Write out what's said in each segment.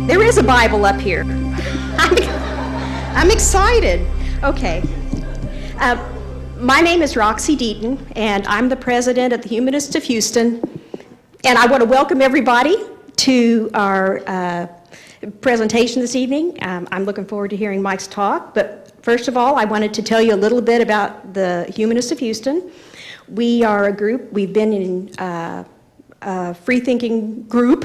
There is a Bible up here. I'm excited. Okay. My name is Roxy Deaton, and I'm the president of the Humanists of Houston. And I want to welcome everybody to our presentation this evening. I'm looking forward to hearing Mike's talk. But first of all, I wanted to tell you a little bit about the Humanists of Houston. We are a group, we've been in a free-thinking group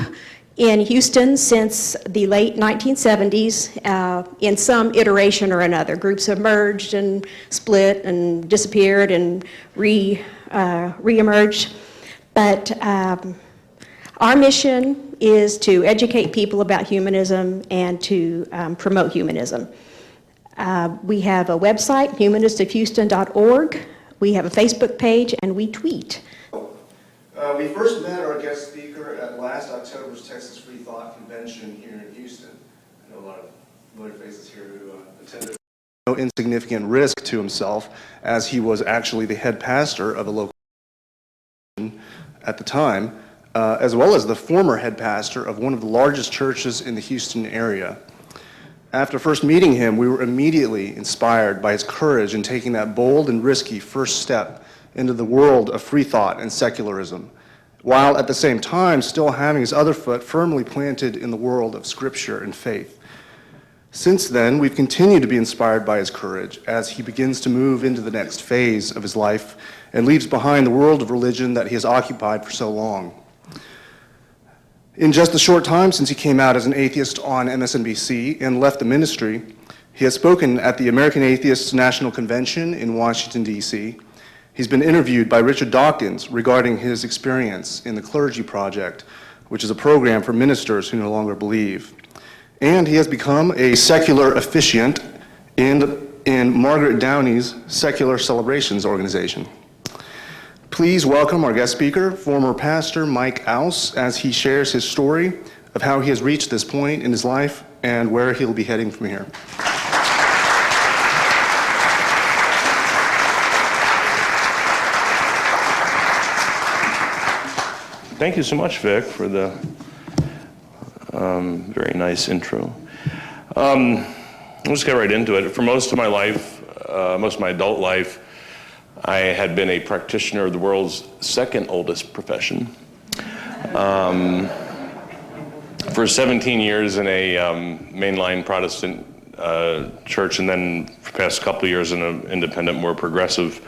in Houston since the late 1970s, in some iteration or another. Groups have merged and split and disappeared and re-emerged. But our mission is to educate people about humanism and to promote humanism. We have a website, humanistofhouston.org. We have a Facebook page, and we tweet. We first met our guest speaker at last October's Texas Freethought Convention here in Houston. I know a lot of familiar faces here who attended. No insignificant risk to himself, as he was actually the head pastor of a local at the time, as well as the former head pastor of one of the largest churches in the Houston area. After first meeting him, we were immediately inspired by his courage in taking that bold and risky first step into the world of free thought and secularism, while at the same time still having his other foot firmly planted in the world of Scripture and faith. Since then, we've continued to be inspired by his courage as he begins to move into the next phase of his life and leaves behind the world of religion that he has occupied for so long. In just the short time since he came out as an atheist on MSNBC and left the ministry, he has spoken at the American Atheists National Convention in Washington, D.C. He's been interviewed by Richard Dawkins regarding his experience in the Clergy Project, which is a program for ministers who no longer believe. And he has become a secular officiant in Margaret Downey's Secular Celebrations organization. Please welcome our guest speaker, former pastor Mike Ouse, as he shares his story of how he has reached this point in his life and where he'll be heading from here. Thank you so much, Vic, for the very nice intro. I'll just get right into it. For most of my life, most of my adult life, I had been a practitioner of the world's second oldest profession. For 17 years in a mainline Protestant church, and then for the past couple of years in an independent, more progressive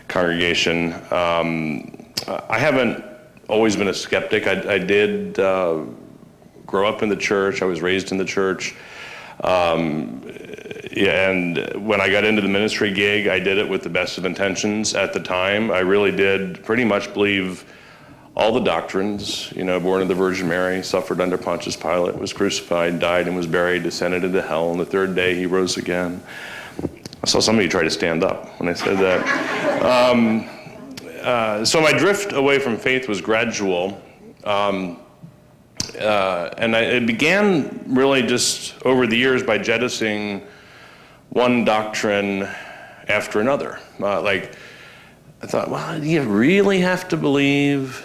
congregation. I haven't always been a skeptic. I did grow up in the church. I was raised in the church. And when I got into the ministry gig, I did it with the best of intentions at the time. I really did pretty much believe all the doctrines, you know, born of the Virgin Mary, suffered under Pontius Pilate, was crucified, died, and was buried, descended into hell, and the third day he rose again. I saw some of you try to stand up when I said that. So my drift away from faith was gradual. It began really just over the years by jettisoning one doctrine after another. I thought, well, do you really have to believe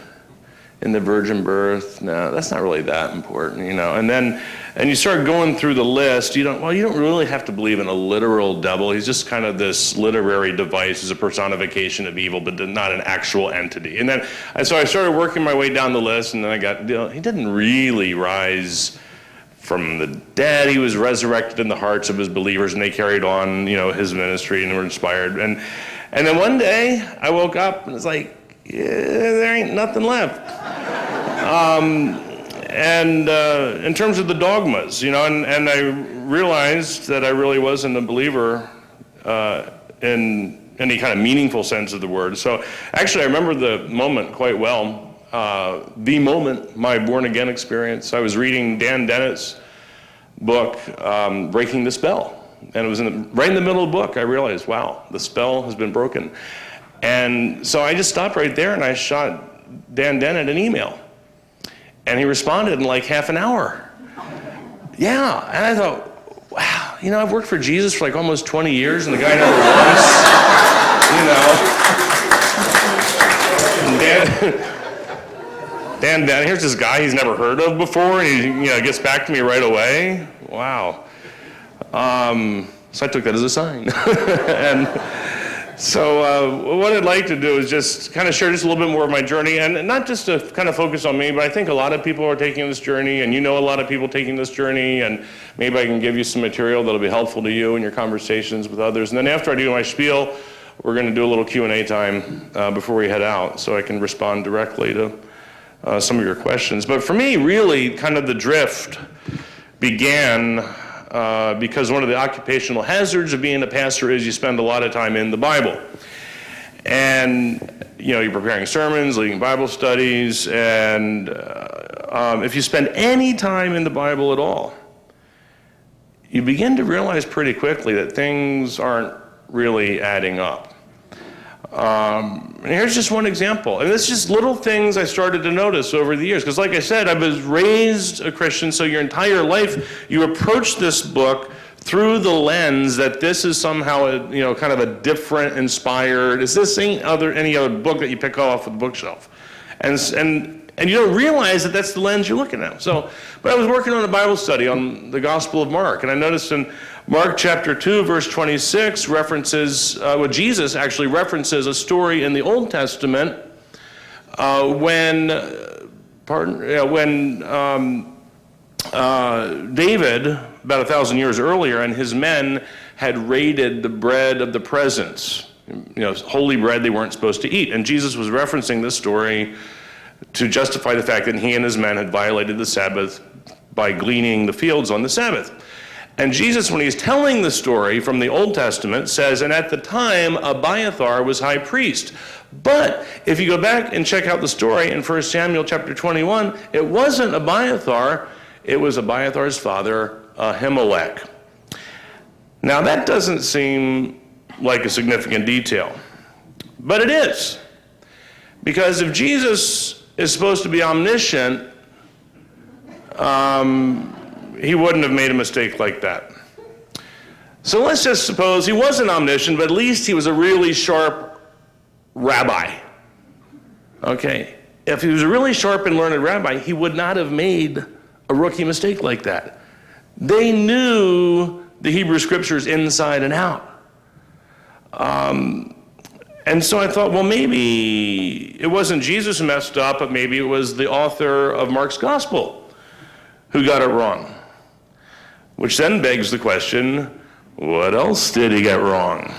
in the virgin birth? No, that's not really that important, you know. And you start going through the list. You don't really have to believe in a literal devil. He's just kind of this literary device. He's a personification of evil, but not an actual entity. And so I started working my way down the list, and then I got, he didn't really rise from the dead. He was resurrected in the hearts of his believers, and they carried on, his ministry and were inspired. And then one day I woke up and it's like, yeah, there ain't nothing left. In terms of the dogmas, and I realized that I really wasn't a believer in any kind of meaningful sense of the word. So actually I remember the moment quite well. The moment, my born-again experience. I was reading Dan Dennett's book, Breaking the Spell. And it was right in the middle of the book, I realized, wow, the spell has been broken. And so I just stopped right there and I shot Dan Dennett an email. And he responded in like half an hour. Yeah, and I thought, wow, I've worked for Jesus for like almost 20 years and the guy never once, man down. Here's this guy he's never heard of before, and he gets back to me right away. Wow. So I took that as a sign. And so what I'd like to do is just kind of share just a little bit more of my journey, and not just to kind of focus on me, but I think a lot of people are taking this journey, and a lot of people taking this journey, and maybe I can give you some material that'll be helpful to you in your conversations with others. And then after I do my spiel, we're going to do a little Q&A time before we head out, so I can respond directly to some of your questions. But for me, really, kind of the drift began because one of the occupational hazards of being a pastor is you spend a lot of time in the Bible. And, you're preparing sermons, leading Bible studies, and if you spend any time in the Bible at all, you begin to realize pretty quickly that things aren't really adding up. And here's just one example. And it's just little things I started to notice over the years. Because like I said, I was raised a Christian, so your entire life you approach this book through the lens that this is somehow kind of a different, inspired, is this any other book that you pick off of the bookshelf? And you don't realize that that's the lens you're looking at. But I was working on a Bible study on the Gospel of Mark, and I noticed in Mark chapter 2, verse 26 references, Jesus actually references a story in the Old Testament when David, about 1,000 years earlier, and his men had raided the bread of the presence, holy bread they weren't supposed to eat. And Jesus was referencing this story to justify the fact that he and his men had violated the Sabbath by gleaning the fields on the Sabbath. And Jesus, when he's telling the story from the Old Testament, says, and at the time, Abiathar was high priest. But if you go back and check out the story in 1 Samuel chapter 21, it wasn't Abiathar, it was Abiathar's father, Ahimelech. Now that doesn't seem like a significant detail, but it is. Because if Jesus is supposed to be omniscient, he wouldn't have made a mistake like that. So let's just suppose he wasn't omniscient, but at least he was a really sharp rabbi. Okay? If he was a really sharp and learned rabbi, he would not have made a rookie mistake like that. They knew the Hebrew scriptures inside and out. And so I thought, well, maybe it wasn't Jesus who messed up, but maybe it was the author of Mark's gospel who got it wrong. Which then begs the question, what else did he get wrong?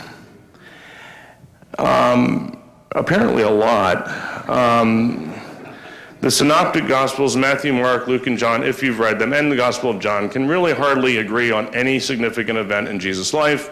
Apparently a lot. The synoptic gospels, Matthew, Mark, Luke, and John, if you've read them, and the Gospel of John, can really hardly agree on any significant event in Jesus' life.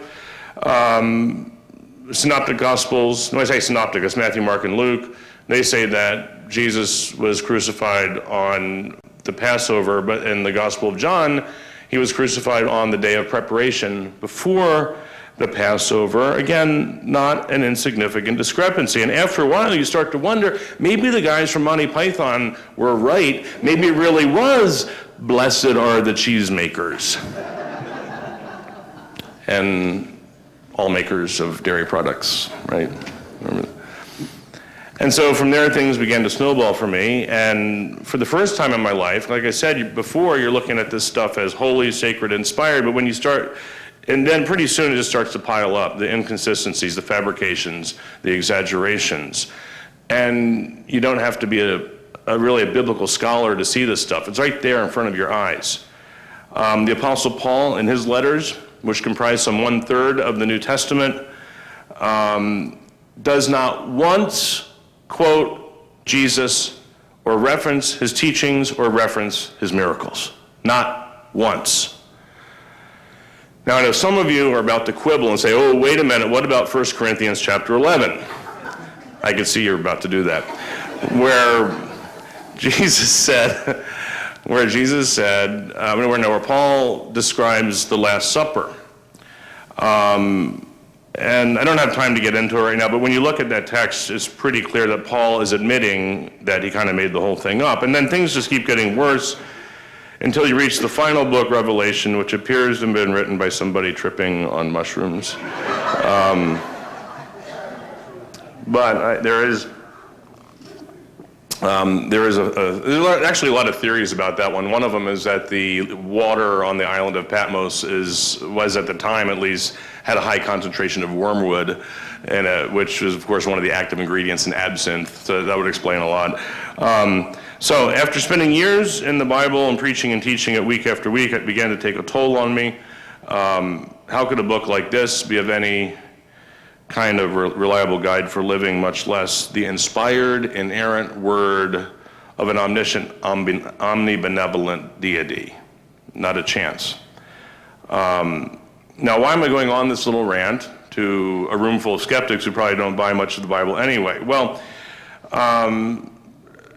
Synoptic gospels, when I say synoptic, it's Matthew, Mark, and Luke, they say that Jesus was crucified on the Passover, but in the Gospel of John, he was crucified on the day of preparation before the Passover. Again, not an insignificant discrepancy. And after a while, you start to wonder, maybe the guys from Monty Python were right. Maybe it really was, blessed are the cheesemakers. And all makers of dairy products, right? And so from there, things began to snowball for me. And for the first time in my life, like I said before, you're looking at this stuff as holy, sacred, inspired. But when you start, and then pretty soon it just starts to pile up, the inconsistencies, the fabrications, the exaggerations. And you don't have to be really a biblical scholar to see this stuff. It's right there in front of your eyes. The Apostle Paul, in his letters, which comprise some 1/3 of the New Testament, does not once quote Jesus or reference his teachings or reference his miracles. Not once. Now I know some of you are about to quibble and say, oh, wait a minute, what about 1 Corinthians chapter 11? I can see you're about to do that. Where Paul describes the Last Supper. And I don't have time to get into it right now, but when you look at that text, it's pretty clear that Paul is admitting that he kind of made the whole thing up. And then things just keep getting worse until you reach the final book, Revelation, which appears to have been written by somebody tripping on mushrooms. But there is There's actually a lot of theories about that one. One of them is that the water on the island of Patmos was at the time at least, had a high concentration of wormwood, which is of course one of the active ingredients in absinthe, so that would explain a lot. So after spending years in the Bible and preaching and teaching it week after week, it began to take a toll on me. How could a book like this be of any kind of reliable guide for living, much less the inspired, inerrant word of an omniscient, omnibenevolent deity? Not a chance. Now, why am I going on this little rant to a room full of skeptics who probably don't buy much of the Bible anyway? Well,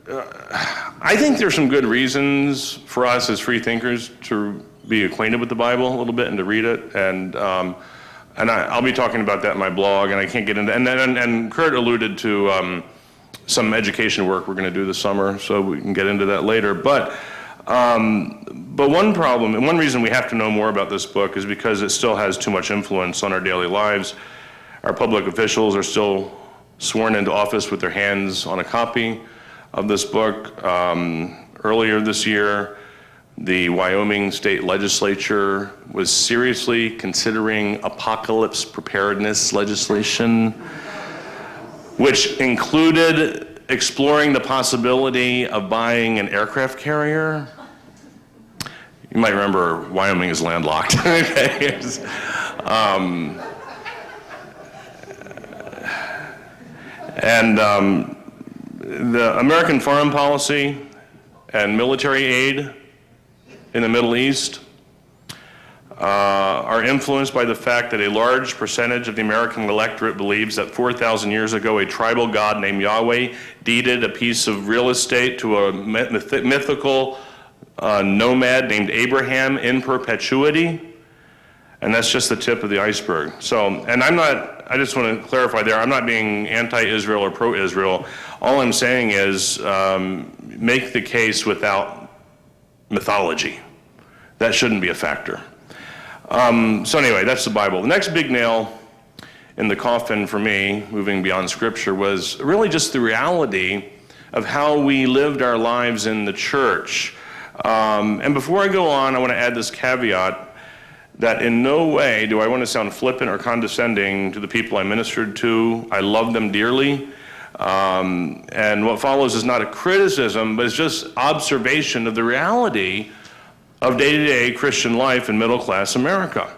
I think there's some good reasons for us as free thinkers to be acquainted with the Bible a little bit and to read it, and I'll be talking about that in my blog, and I can't get into, and Kurt alluded to some education work we're going to do this summer, so we can get into that later. But one problem, and one reason we have to know more about this book is because it still has too much influence on our daily lives. Our public officials are still sworn into office with their hands on a copy of this book. Earlier this year, the Wyoming state legislature was seriously considering apocalypse preparedness legislation, which included exploring the possibility of buying an aircraft carrier. You might remember Wyoming is landlocked. Okay. The American foreign policy and military aid in the Middle East are influenced by the fact that a large percentage of the American electorate believes that 4,000 years ago a tribal god named Yahweh deeded a piece of real estate to a mythical nomad named Abraham in perpetuity. And that's just the tip of the iceberg. So, and I just want to clarify there, I'm not being anti-Israel or pro-Israel. All I'm saying is make the case without mythology. That shouldn't be a factor. So anyway, that's the Bible. The next big nail in the coffin for me, moving beyond Scripture, was really just the reality of how we lived our lives in the church. And before I go on, I want to add this caveat that in no way do I want to sound flippant or condescending to the people I ministered to. I love them dearly. And what follows is not a criticism, but it's just observation of the reality of day-to-day Christian life in middle-class America.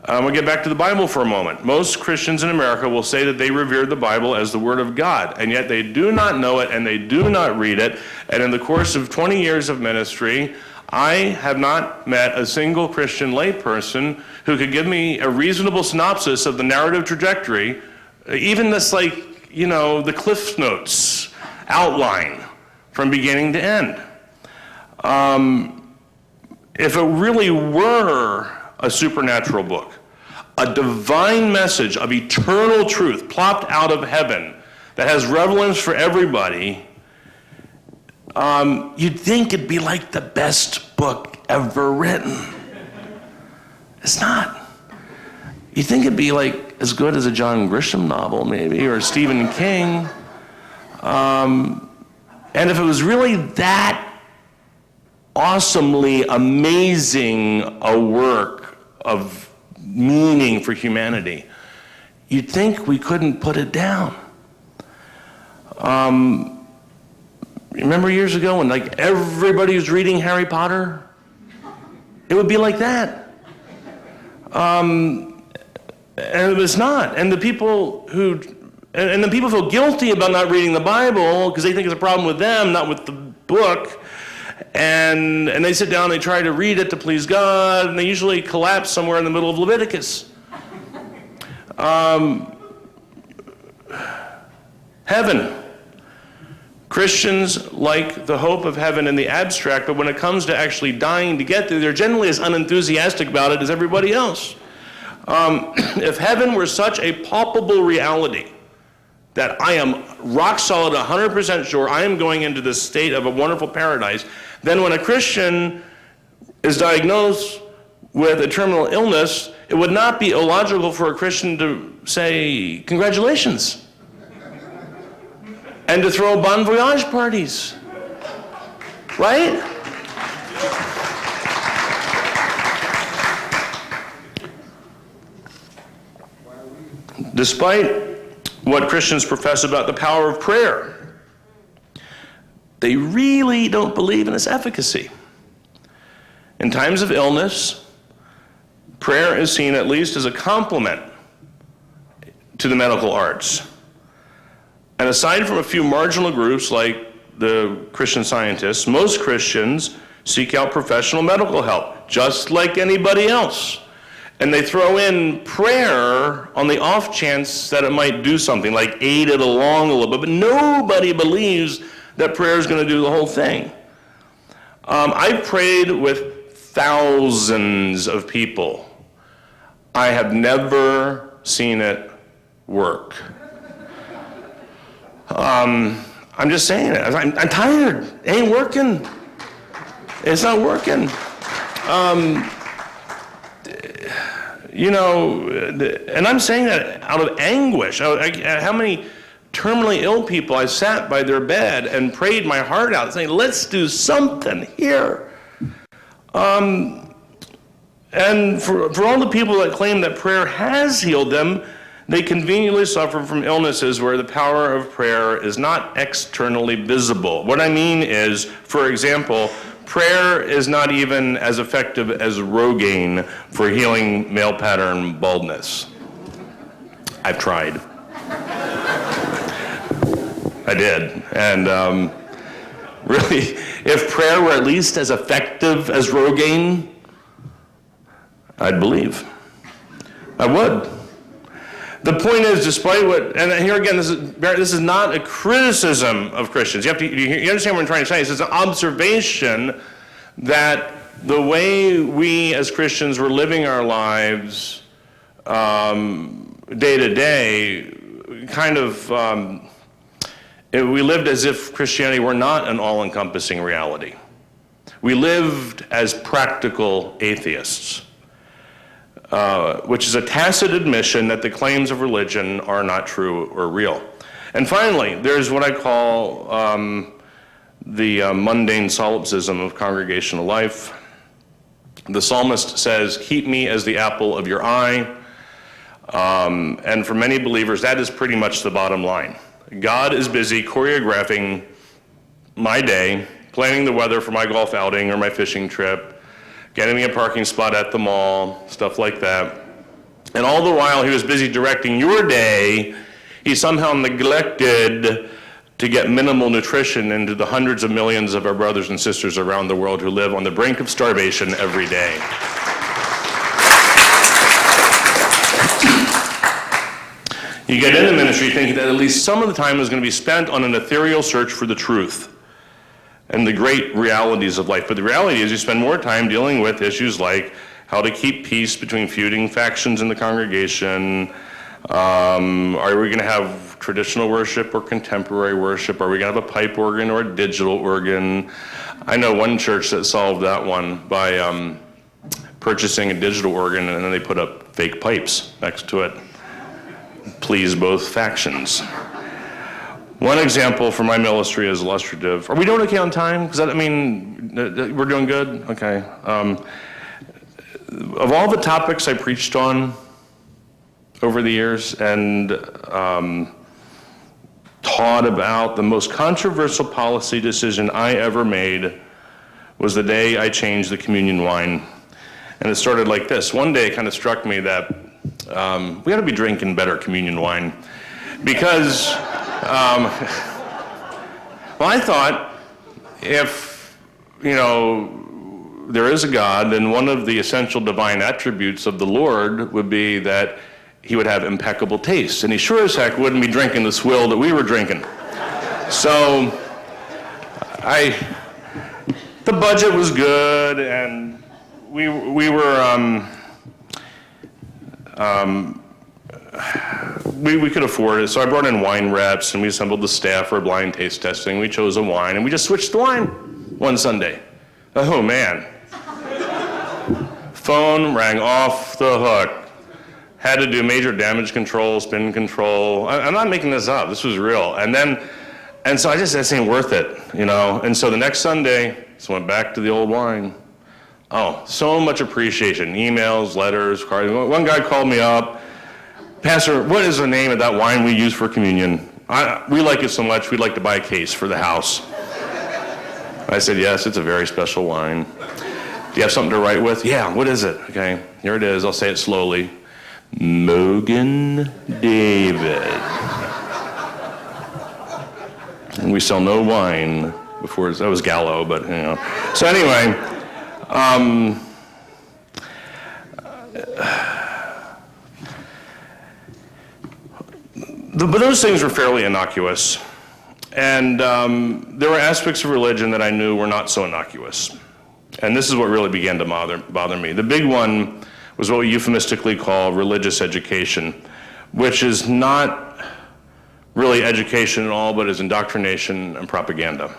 We'll get back to the Bible for a moment. Most Christians in America will say that they revere the Bible as the Word of God, and yet they do not know it and they do not read it. And in the course of 20 years of ministry, I have not met a single Christian layperson who could give me a reasonable synopsis of the narrative trajectory, even this, like, you know, the Cliff Notes outline from beginning to end. If it really were a supernatural book, a divine message of eternal truth plopped out of heaven that has relevance for everybody, you'd think it'd be like the best book ever written. It's not. You'd think it'd be like as good as a John Grisham novel, maybe, or Stephen King. And if it was really that awesomely amazing a work of meaning for humanity, you'd think we couldn't put it down. Remember years ago when like everybody was reading Harry Potter? It would be like that. And it was not. And the people who, and the people feel guilty about not reading the Bible because they think it's a problem with them, not with the book. And they sit down, they try to read it to please God, and they usually collapse somewhere in the middle of Leviticus. Heaven. Christians like the hope of heaven in the abstract, but when it comes to actually dying to get there, they're generally as unenthusiastic about it as everybody else. If heaven were such a palpable reality that I am rock solid, 100% sure I am going into this state of a wonderful paradise, then when a Christian is diagnosed with a terminal illness, it would not be illogical for a Christian to say, congratulations. and to throw bon voyage parties, right? Despite what Christians profess about the power of prayer, they really don't believe in its efficacy. In times of illness, prayer is seen at least as a complement to the medical arts. And aside from a few marginal groups like the Christian Scientists, most Christians seek out professional medical help, just like anybody else. And they throw in prayer on the off chance that it might do something, like aid it along a little bit. But nobody believes that prayer is going to do the whole thing. I've prayed with thousands of people. I have never seen it work. I'm just saying it. I'm tired. It ain't working. It's not working. And I'm saying that out of anguish. How many terminally ill people I sat by their bed and prayed my heart out, saying, let's do something here. And for all the people that claim that prayer has healed them, they conveniently suffer from illnesses where the power of prayer is not externally visible. What I mean is, for example, prayer is not even as effective as Rogaine for healing male pattern baldness. I've tried. I did. And really, if prayer were at least as effective as Rogaine, I'd believe. I would. The point is, despite what, and here again, this is not a criticism of Christians. You understand what I'm trying to say? It's an observation that the way we as Christians were living our lives day to day, we lived as if Christianity were not an all-encompassing reality. We lived as practical atheists. Which is a tacit admission that the claims of religion are not true or real. And finally, there's what I call the mundane solipsism of congregational life. The psalmist says, keep me as the apple of your eye. And for many believers, that is pretty much the bottom line. God is busy choreographing my day, planning the weather for my golf outing or my fishing trip, getting me a parking spot at the mall, stuff like that. And all the while he was busy directing your day, he somehow neglected to get minimal nutrition into the hundreds of millions of our brothers and sisters around the world who live on the brink of starvation every day. You get into ministry thinking that at least some of the time is going to be spent on an ethereal search for the truth and the great realities of life. But the reality is you spend more time dealing with issues like how to keep peace between feuding factions in the congregation. Are we going to have traditional worship or contemporary worship? Are we going to have a pipe organ or a digital organ? I know one church that solved that one by purchasing a digital organ, and then they put up fake pipes next to it. Please both factions. One example from my ministry is illustrative. Are we doing okay on time? Because we're doing good? Okay. Of all the topics I preached on over the years and taught about, the most controversial policy decision I ever made was the day I changed the communion wine. And it started like this. One day it kind of struck me that we ought to be drinking better communion wine. Because I thought if, there is a God, then one of the essential divine attributes of the Lord would be that he would have impeccable taste. And he sure as heck wouldn't be drinking the swill that we were drinking. So the budget was good, and we could afford it, so I brought in wine reps, and we assembled the staff for blind taste testing. We chose a wine, and we just switched the wine one Sunday. Oh, man. Phone rang off the hook. Had to do major damage control, spin control. I'm not making this up. This was real. And then And so I just said, this ain't worth it, you know? And so the next Sunday, just went back to the old wine. Oh, so much appreciation. Emails, letters, cards. One guy called me up. Pastor, what is the name of that wine we use for communion? We like it so much, we'd like to buy a case for the house. I said, yes, it's a very special wine. Do you have something to write with? Yeah, what is it? Okay, here it is. I'll say it slowly. Mogan David. And we sell no wine before, that was Gallo, but you know. So anyway, but those things were fairly innocuous. And there were aspects of religion that I knew were not so innocuous. And this is what really began to bother me. The big one was what we euphemistically call religious education, which is not really education at all, but is indoctrination and propaganda.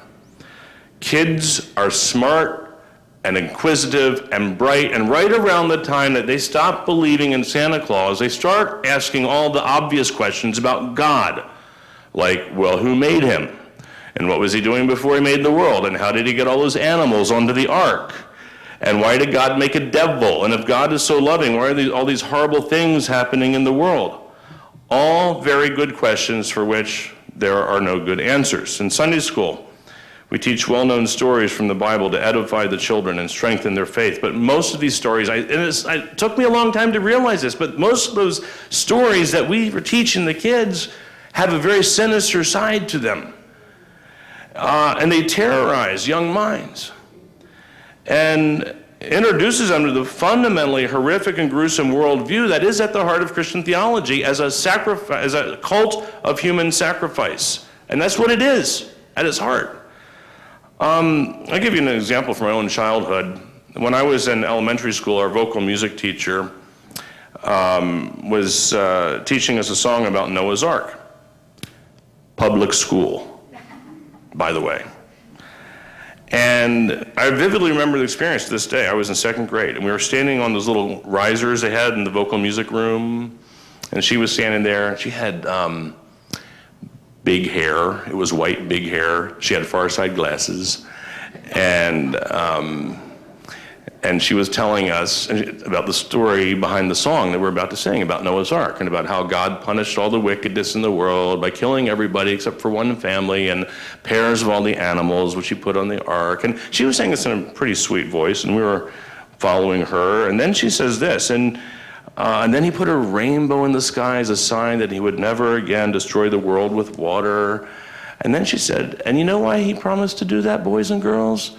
Kids are smart and inquisitive and bright, and right around the time that they stop believing in Santa Claus, they start asking all the obvious questions about God. Like, well, who made him? And what was he doing before he made the world? And how did he get all those animals onto the ark? And why did God make a devil? And if God is so loving, why are all these horrible things happening in the world? All very good questions for which there are no good answers. In Sunday school, we teach well-known stories from the Bible to edify the children and strengthen their faith. But most of these stories, it took me a long time to realize this, but most of those stories that we were teaching the kids have a very sinister side to them. And they terrorize young minds. And introduces them to the fundamentally horrific and gruesome worldview that is at the heart of Christian theology as a cult of human sacrifice. And that's what it is at its heart. I'll give you an example from my own childhood. When I was in elementary school, our vocal music teacher was teaching us a song about Noah's Ark. Public school, by the way. And I vividly remember the experience to this day. I was in second grade, and we were standing on those little risers they had in the vocal music room, and she was standing there, and she had big hair. It was white, big hair. She had far side glasses, and she was telling us about the story behind the song that we're about to sing about Noah's Ark and about how God punished all the wickedness in the world by killing everybody except for one family and pairs of all the animals which he put on the ark. And she was saying this in a pretty sweet voice, and we were following her. And then she says this, and then he put a rainbow in the sky as a sign that he would never again destroy the world with water. And then she said, and you know why he promised to do that, boys and girls?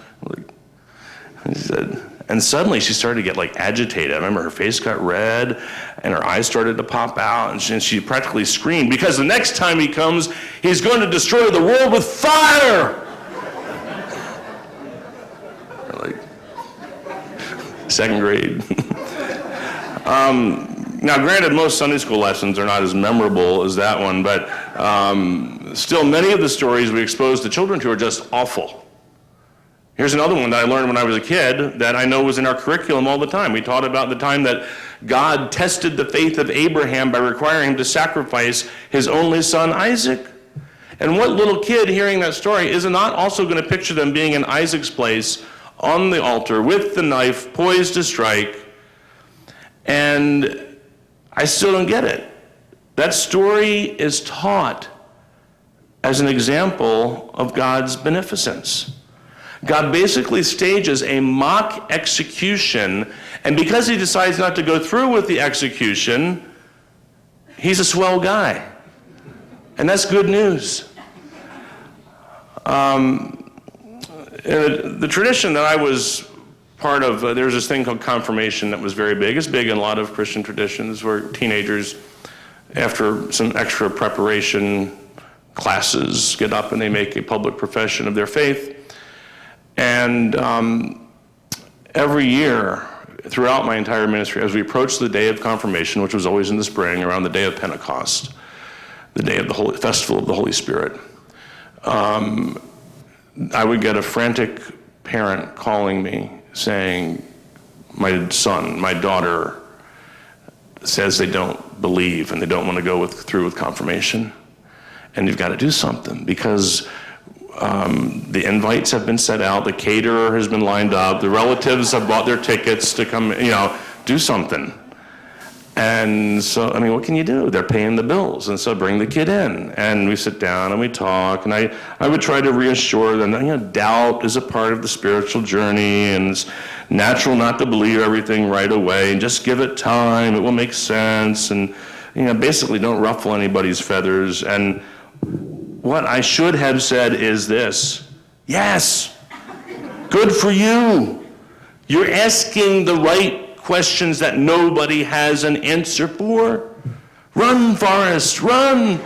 And she said, and suddenly she started to get like agitated. I remember her face got red and her eyes started to pop out, and she practically screamed, because the next time he comes, he's going to destroy the world with fire. Like, second grade. Now, granted, most Sunday school lessons are not as memorable as that one, but still many of the stories we expose the children to are just awful. Here's another one that I learned when I was a kid that I know was in our curriculum all the time. We taught about the time that God tested the faith of Abraham by requiring him to sacrifice his only son, Isaac. And what little kid hearing that story is not also going to picture them being in Isaac's place on the altar with the knife poised to strike? And I still don't get it. That story is taught as an example of God's beneficence. God basically stages a mock execution, and because he decides not to go through with the execution, he's a swell guy. And that's good news. The tradition that I was part of, there was this thing called confirmation that was very big. It's big in a lot of Christian traditions where teenagers, after some extra preparation classes, get up and they make a public profession of their faith. And every year, throughout my entire ministry, as we approached the day of confirmation, which was always in the spring, around the day of Pentecost, the day of the Holy Festival of the Holy Spirit, I would get a frantic parent calling me saying, my son, my daughter says they don't believe and they don't want to go through with confirmation. and you've got to do something because the invites have been set out, the caterer has been lined up, the relatives have bought their tickets to come, do something. And so, what can you do? They're paying the bills, and so bring the kid in, and we sit down and we talk, and I would try to reassure them that, doubt is a part of the spiritual journey, and it's natural not to believe everything right away, and just give it time, it will make sense, and, basically don't ruffle anybody's feathers. And what I should have said is this: yes, good for you. You're asking the right questions that nobody has an answer for. Run, Forrest, run.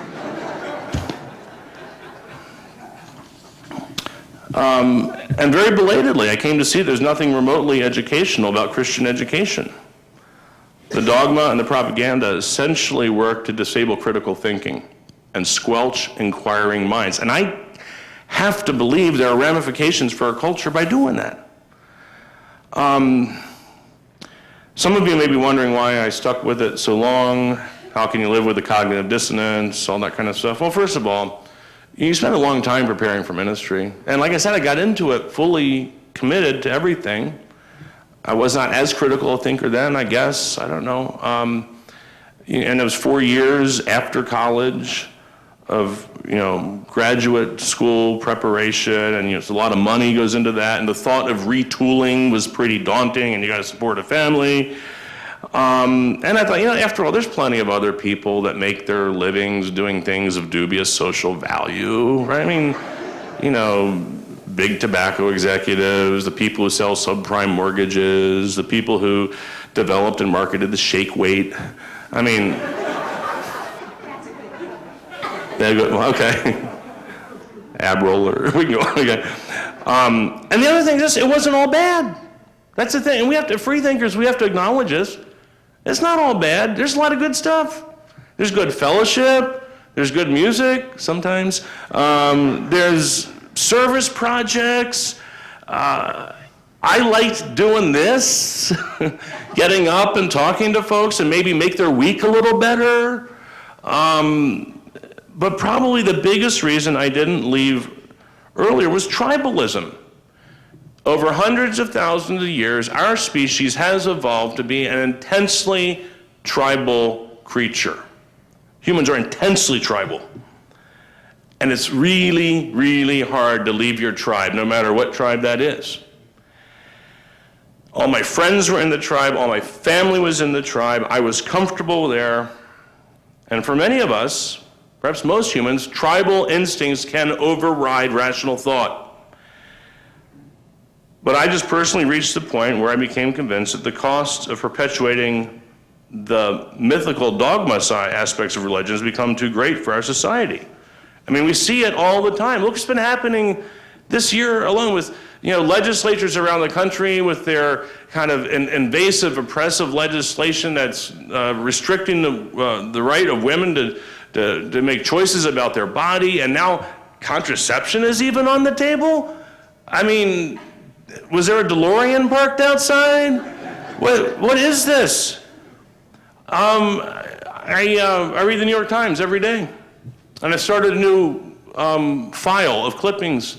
And very belatedly, I came to see there's nothing remotely educational about Christian education. The dogma and the propaganda essentially work to disable critical thinking and squelch inquiring minds. And I have to believe there are ramifications for our culture by doing that. Some of you may be wondering why I stuck with it so long. How can you live with the cognitive dissonance, all that kind of stuff? Well, first of all, you spend a long time preparing for ministry. And like I said, I got into it fully committed to everything. I was not as critical a thinker then, I guess. I don't know. And it was 4 years after college of, graduate school preparation, and a lot of money goes into that, and the thought of retooling was pretty daunting, and you got to support a family. And I thought, after all, there's plenty of other people that make their livings doing things of dubious social value, right? Big tobacco executives, the people who sell subprime mortgages, the people who developed and marketed the shake weight. Okay. Ab roller. We can go. Okay. And the other thing is, it wasn't all bad. That's the thing. And we have to, free thinkers, we have to acknowledge this. It's not all bad. There's a lot of good stuff. There's good fellowship. There's good music sometimes. There's service projects. I liked doing this, getting up and talking to folks and maybe make their week a little better. But probably the biggest reason I didn't leave earlier was tribalism. Over hundreds of thousands of years, our species has evolved to be an intensely tribal creature. Humans are intensely tribal. And it's really, really hard to leave your tribe, no matter what tribe that is. All my friends were in the tribe, all my family was in the tribe, I was comfortable there. And for many of us, perhaps most humans, tribal instincts can override rational thought. But I just personally reached the point where I became convinced that the cost of perpetuating the mythical dogma aspects of religion has become too great for our society. We see it all the time. Look what's been happening this year alone with legislatures around the country with their kind of invasive, oppressive legislation that's restricting the right of women to make choices about their body, and now contraception is even on the table? Was there a DeLorean parked outside? What is this? I read the New York Times every day, and I started a new file of clippings.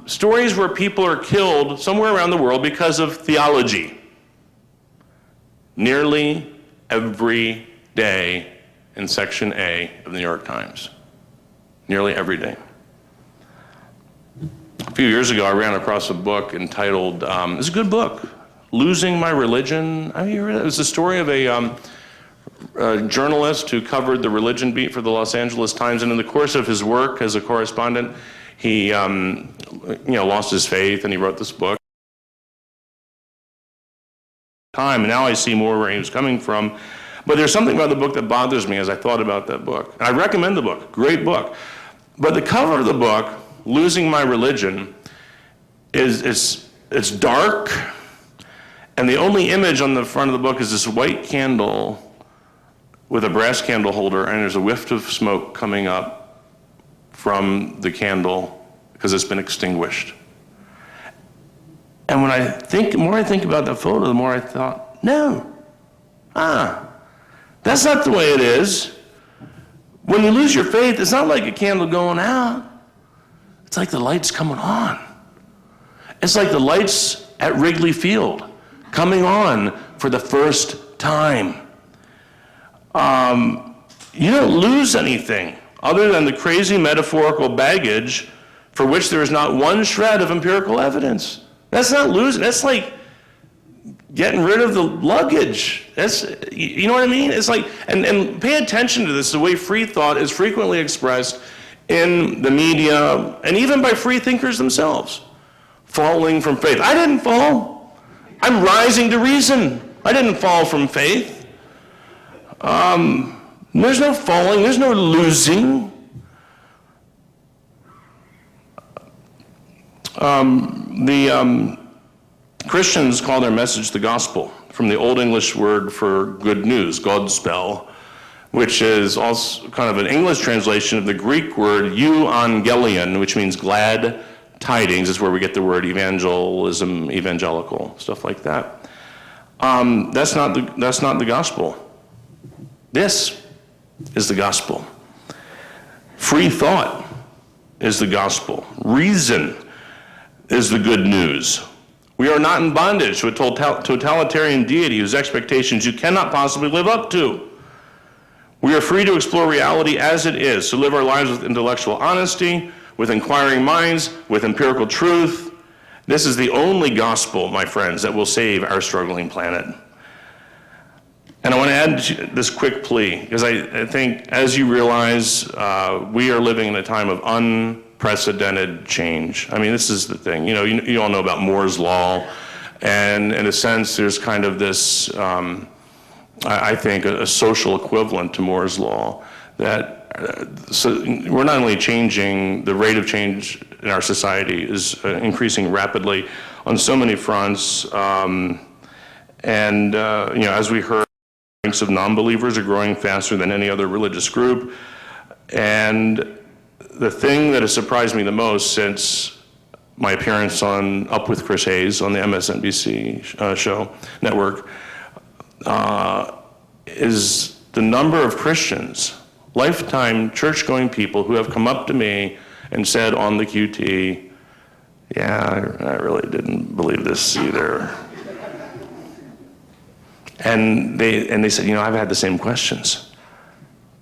Stories where people are killed somewhere around the world because of theology. Nearly every day in Section A of the New York Times. Nearly every day. A few years ago, I ran across a book entitled, it's a good book, Losing My Religion. Have you read it? It was the story of a journalist who covered the religion beat for the Los Angeles Times, and in the course of his work as a correspondent, he lost his faith, and he wrote this book. And now I see more where he was coming from. But there's something about the book that bothers me as I thought about that book. And I recommend the book, great book. But the cover of the book, Losing My Religion, it's dark, and the only image on the front of the book is this white candle with a brass candle holder, and there's a whiff of smoke coming up from the candle because it's been extinguished. And the more I think about that photo, the more I thought, no, that's not the way it is. When you lose your faith, it's not like a candle going out. It's like the light's coming on. It's like the lights at Wrigley Field coming on for the first time. You don't lose anything other than the crazy metaphorical baggage for which there is not one shred of empirical evidence. That's not losing. That's like getting rid of the luggage. That's, you know what I mean? It's like, and pay attention to this, the way free thought is frequently expressed in the media and even by free thinkers themselves. Falling from faith. I didn't fall. I'm rising to reason. I didn't fall from faith. There's no falling, there's no losing. Christians call their message the gospel, from the Old English word for good news, Godspell, which is also kind of an English translation of the Greek word euangelion, which means glad tidings. Is where we get the word evangelism, evangelical, stuff like that. That's not the gospel. This is the gospel. Free thought is the gospel. Reason is the good news. We are not in bondage to a totalitarian deity whose expectations you cannot possibly live up to. We are free to explore reality as it is, to live our lives with intellectual honesty, with inquiring minds, with empirical truth. This is the only gospel, my friends, that will save our struggling planet. And I want to add this quick plea, because I think as you realize, we are living in a time of unprecedented change. I mean, this is the thing. You all know about Moore's Law, and in a sense, there's kind of this, I think, a social equivalent to Moore's Law, that so we're not only changing, the rate of change in our society is increasing rapidly on so many fronts, and as we heard, ranks of non-believers are growing faster than any other religious group. And the thing that has surprised me the most since my appearance on Up with Chris Hayes on the MSNBC show network is the number of Christians, lifetime church-going people who have come up to me and said on the QT, yeah, I really didn't believe this either. And they said, I've had the same questions,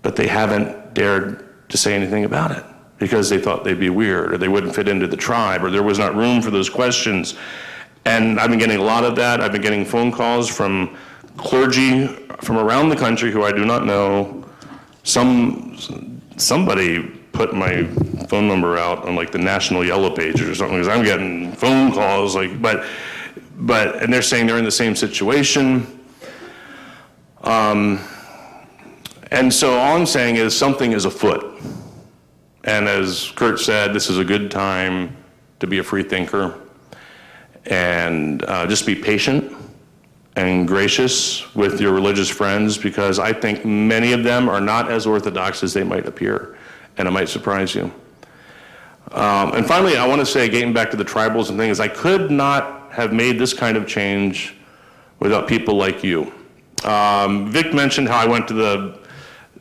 but they haven't dared to say anything about it because they thought they'd be weird or they wouldn't fit into the tribe or there was not room for those questions. And I've been getting a lot of that. I've been getting phone calls from clergy from around the country who I do not know. Somebody put my phone number out on like the National Yellow Pages or something because I'm getting phone calls but and they're saying they're in the same situation. And so all I'm saying is something is afoot. And as Kurt said, this is a good time to be a free thinker and just be patient and gracious with your religious friends because I think many of them are not as orthodox as they might appear, and it might surprise you. And finally, I want to say, getting back to the tribals and things, I could not have made this kind of change without people like you. Vic mentioned how I went to the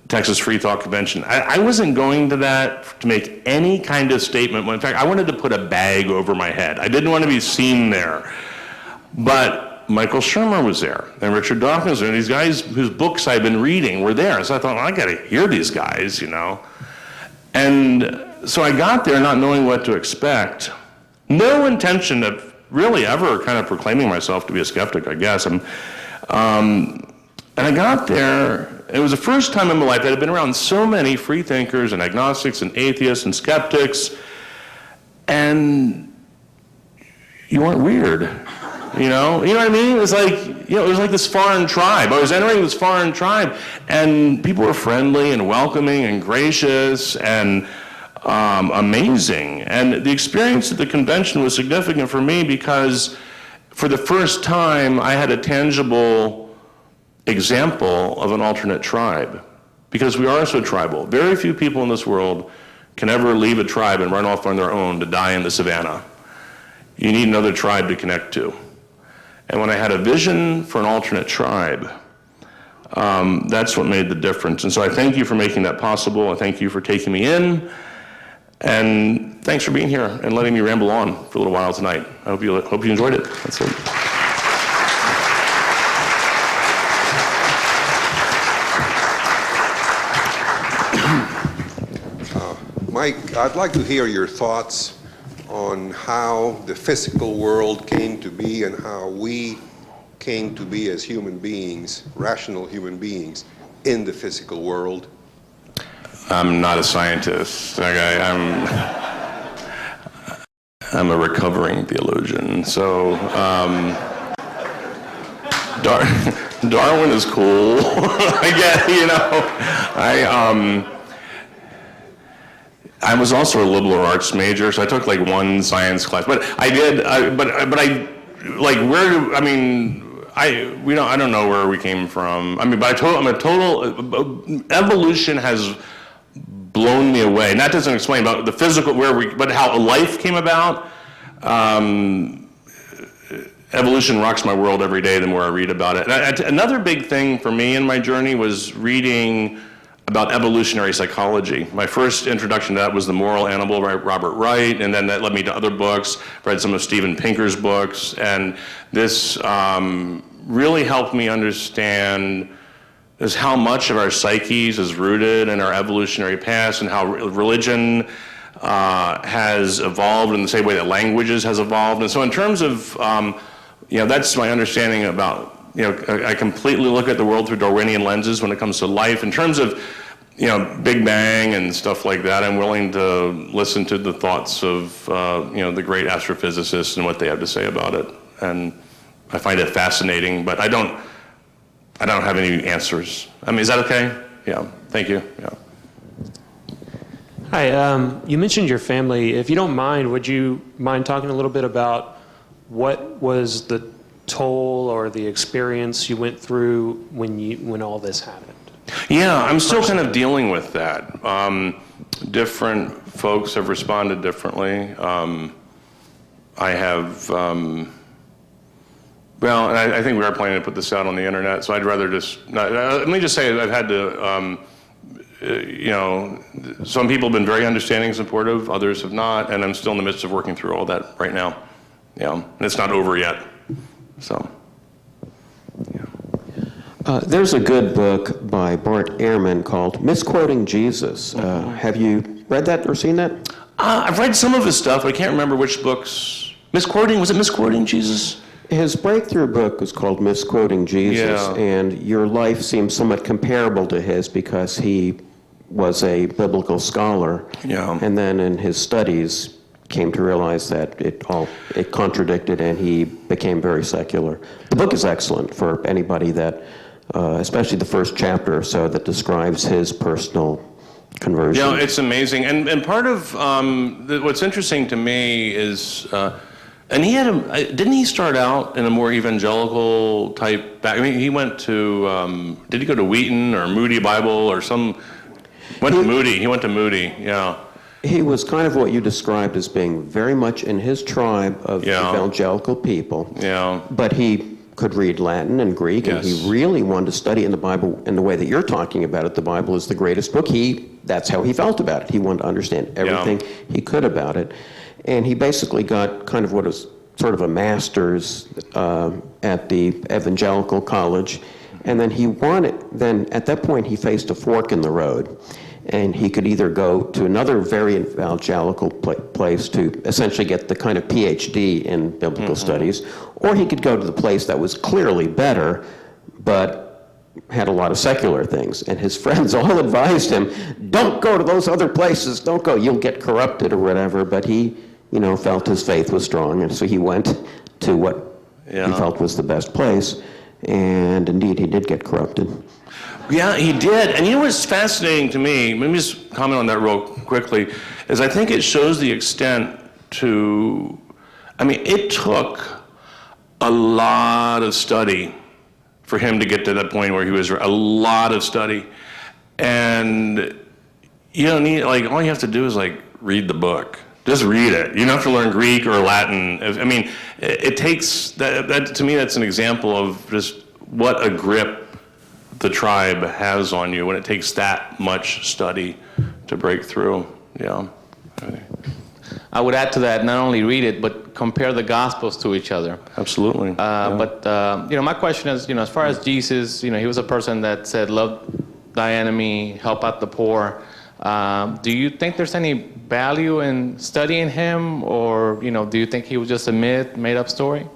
Texas Freethought Convention. I wasn't going to that to make any kind of statement. In fact, I wanted to put a bag over my head. I didn't want to be seen there. But Michael Shermer was there, and Richard Dawkins was there, and these guys whose books I've been reading were there. So I thought, well, I got to hear these guys, And so I got there not knowing what to expect. No intention of really ever kind of proclaiming myself to be a skeptic, I guess. And I got there, and it was the first time in my life that I'd been around so many free thinkers and agnostics and atheists and skeptics, and you weren't weird, You know what I mean? It was like, it was like this foreign tribe. I was entering this foreign tribe, and people were friendly and welcoming and gracious and amazing. And the experience at the convention was significant for me because for the first time, I had a tangible example of an alternate tribe, because we are so tribal. Very few people in this world can ever leave a tribe and run off on their own to die in the savannah. You need another tribe to connect to. And when I had a vision for an alternate tribe, That's what made the difference. And so I thank you for making that possible. I thank you for taking me in. And thanks for being here and letting me ramble on for a little while tonight. I hope you enjoyed it. That's it. Mike, I'd like to hear your thoughts on how the physical world came to be and how we came to be as human beings, rational human beings, in the physical world. I'm not a scientist. I'm a recovering theologian. So Darwin is cool. I get, I was also a liberal arts major, so I took like one science class. But I don't know where we came from. I mean, but I'm a total, evolution has blown me away. And that doesn't explain about the physical, but how life came about. Evolution rocks my world every day the more I read about it. And another big thing for me in my journey was reading about evolutionary psychology. My first introduction to that was The Moral Animal by Robert Wright, and then that led me to other books. Read some of Steven Pinker's books, and this really helped me understand is how much of our psyches is rooted in our evolutionary past, and how religion has evolved in the same way that languages has evolved. And so in terms of, that's my understanding about, I completely look at the world through Darwinian lenses when it comes to life. In terms of, Big Bang and stuff like that, I'm willing to listen to the thoughts of, the great astrophysicists and what they have to say about it. And I find it fascinating, but I don't have any answers. I mean, is that okay? Yeah, thank you, yeah. Hi, you mentioned your family. If you don't mind, would you mind talking a little bit about what was the toll or the experience you went through when all this happened? Yeah, I'm still kind of dealing with that. Different folks have responded differently. I have, I think we are planning to put this out on the internet, so I'd rather just, let me just say I've had to, some people have been very understanding and supportive, others have not, and I'm still in the midst of working through all that right now. And it's not over yet, so. There's a good book by Bart Ehrman called Misquoting Jesus. Have you read that or seen that? I've read some of his stuff, but I can't remember which books. Was it Misquoting Jesus? His breakthrough book was called Misquoting Jesus, and your life seems somewhat comparable to his because he was a biblical scholar, and then in his studies came to realize that it contradicted, and he became very secular. The book is excellent for anybody that, especially the first chapter or so, that describes his personal conversion. Yeah, it's amazing, and part of what's interesting to me is. And didn't he start out in a more evangelical type back? I mean, he went to, did he go to Wheaton or Moody Bible or went to Moody, yeah. He was kind of what you described as being very much in his tribe of evangelical people. Yeah. But he could read Latin and Greek, and he really wanted to study in the Bible in the way that you're talking about it. The Bible is the greatest book. That's how he felt about it. He wanted to understand everything he could about it. And he basically got kind of what is sort of a master's at the evangelical college. And then at that point, he faced a fork in the road. And he could either go to another very evangelical place to essentially get the kind of PhD in biblical studies, or he could go to the place that was clearly better, but had a lot of secular things. And his friends all advised him, don't go to those other places, don't go, you'll get corrupted or whatever. But he felt his faith was strong, and so he went to what he felt was the best place, and indeed he did get corrupted. Yeah, he did. And what's fascinating to me, let me just comment on that real quickly, is I think it shows the extent to, it took a lot of study for him to get to that point where he was, a lot of study. And you don't need, all you have to do is read the book. Just read it. You don't have to learn Greek or Latin. It takes, that to me, that's an example of just what a grip the tribe has on you when it takes that much study to break through. Yeah. I would add to that, not only read it, but compare the Gospels to each other. Absolutely. But my question is, as far as Jesus, he was a person that said, love thy enemy, help out the poor. Do you think there's any value in studying him, or, do you think he was just a myth, made-up story?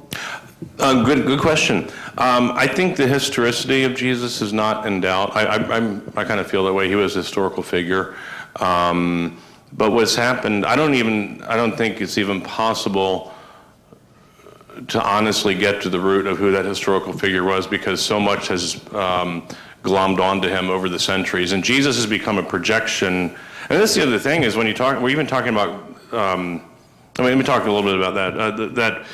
Good question. I think the historicity of Jesus is not in doubt. I kind of feel that way. He was a historical figure. But what's happened, I don't think it's even possible to honestly get to the root of who that historical figure was, because so much has glommed onto him over the centuries. And Jesus has become a projection. And that's the other thing is when you talk, we're even talking about, let me talk a little bit about that. That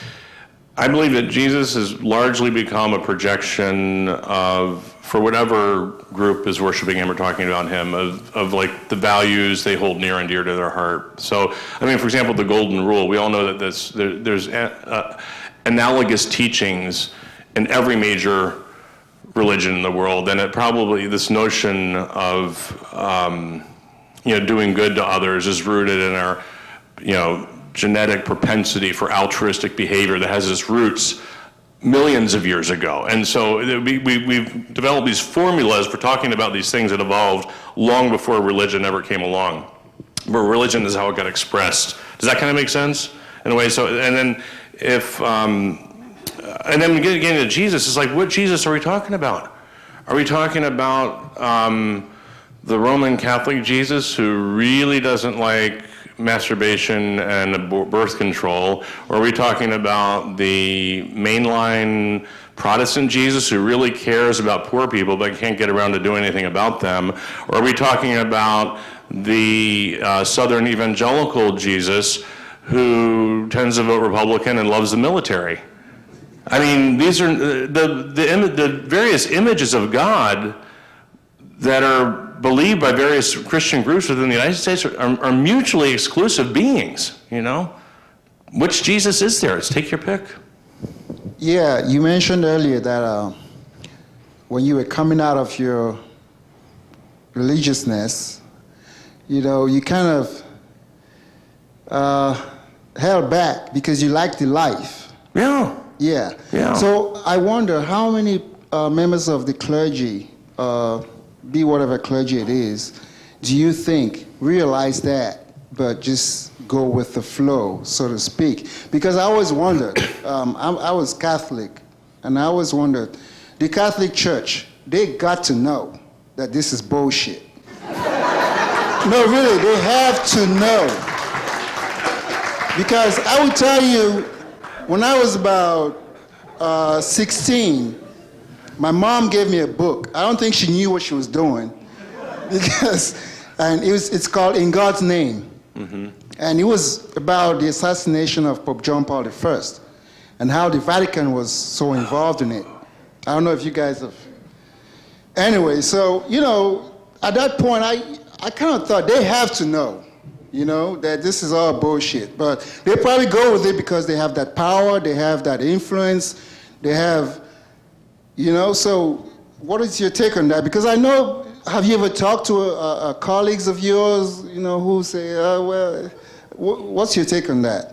I believe that Jesus has largely become a projection of, for whatever group is worshiping him or talking about him, of like the values they hold near and dear to their heart. So, for example, the Golden Rule, we all know that there's analogous teachings in every major religion in the world, and it probably, this notion of, doing good to others is rooted in our, genetic propensity for altruistic behavior that has its roots millions of years ago. And so we've developed these formulas for talking about these things that evolved long before religion ever came along. Where religion is how it got expressed. Does that kind of make sense in a way? So, and then getting to Jesus, it's like, what Jesus are we talking about? Are we talking about the Roman Catholic Jesus who really doesn't like masturbation and birth control? Or are we talking about the mainline Protestant Jesus who really cares about poor people but can't get around to doing anything about them? Or are we talking about the Southern evangelical Jesus who tends to vote Republican and loves the military? These are the various images of God that are believed by various Christian groups within the United States are mutually exclusive beings, Which Jesus is there? Let's take your pick. Yeah, you mentioned earlier that when you were coming out of your religiousness, you kind of held back because you liked the life. Yeah. Yeah. So I wonder how many members of the clergy, be whatever clergy it is, do you think realize that, but just go with the flow, so to speak? Because I always wondered, I was Catholic, and I always wondered, the Catholic Church, they got to know that this is bullshit. No, really, they have to know. Because I will tell you, when I was about 16, my mom gave me a book. I don't think she knew what she was doing, and it's called In God's Name. Mm-hmm. And it was about the assassination of Pope John Paul I and how the Vatican was so involved in it. I don't know if you guys have. Anyway, so, at that point, I kind of thought they have to know, that this is all bullshit. But they probably go with it because they have that power, they have that influence, they have, so what is your take on that? Because I know, have you ever talked to colleagues of yours, who say, what's your take on that?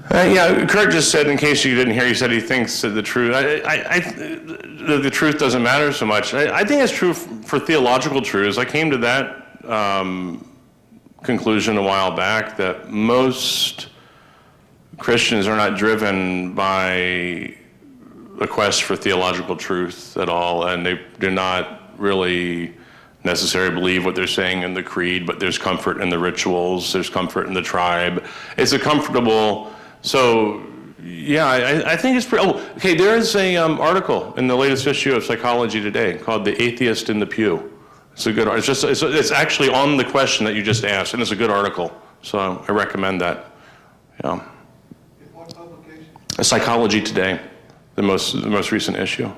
Kurt just said, in case you didn't hear, he said he thinks that the truth, the truth doesn't matter so much. I think it's true for theological truths. I came to that conclusion a while back, that most Christians are not driven by a quest for theological truth at all, and they do not really necessarily believe what they're saying in the creed, but there's comfort in the rituals, there's comfort in the tribe. It's a comfortable, so yeah, I think it's pretty, there is a article in the latest issue of Psychology Today called The Atheist in the Pew. It's a good, it's actually on the question that you just asked, and it's a good article, so I recommend that. Yeah. What publication? Psychology Today, the most recent issue.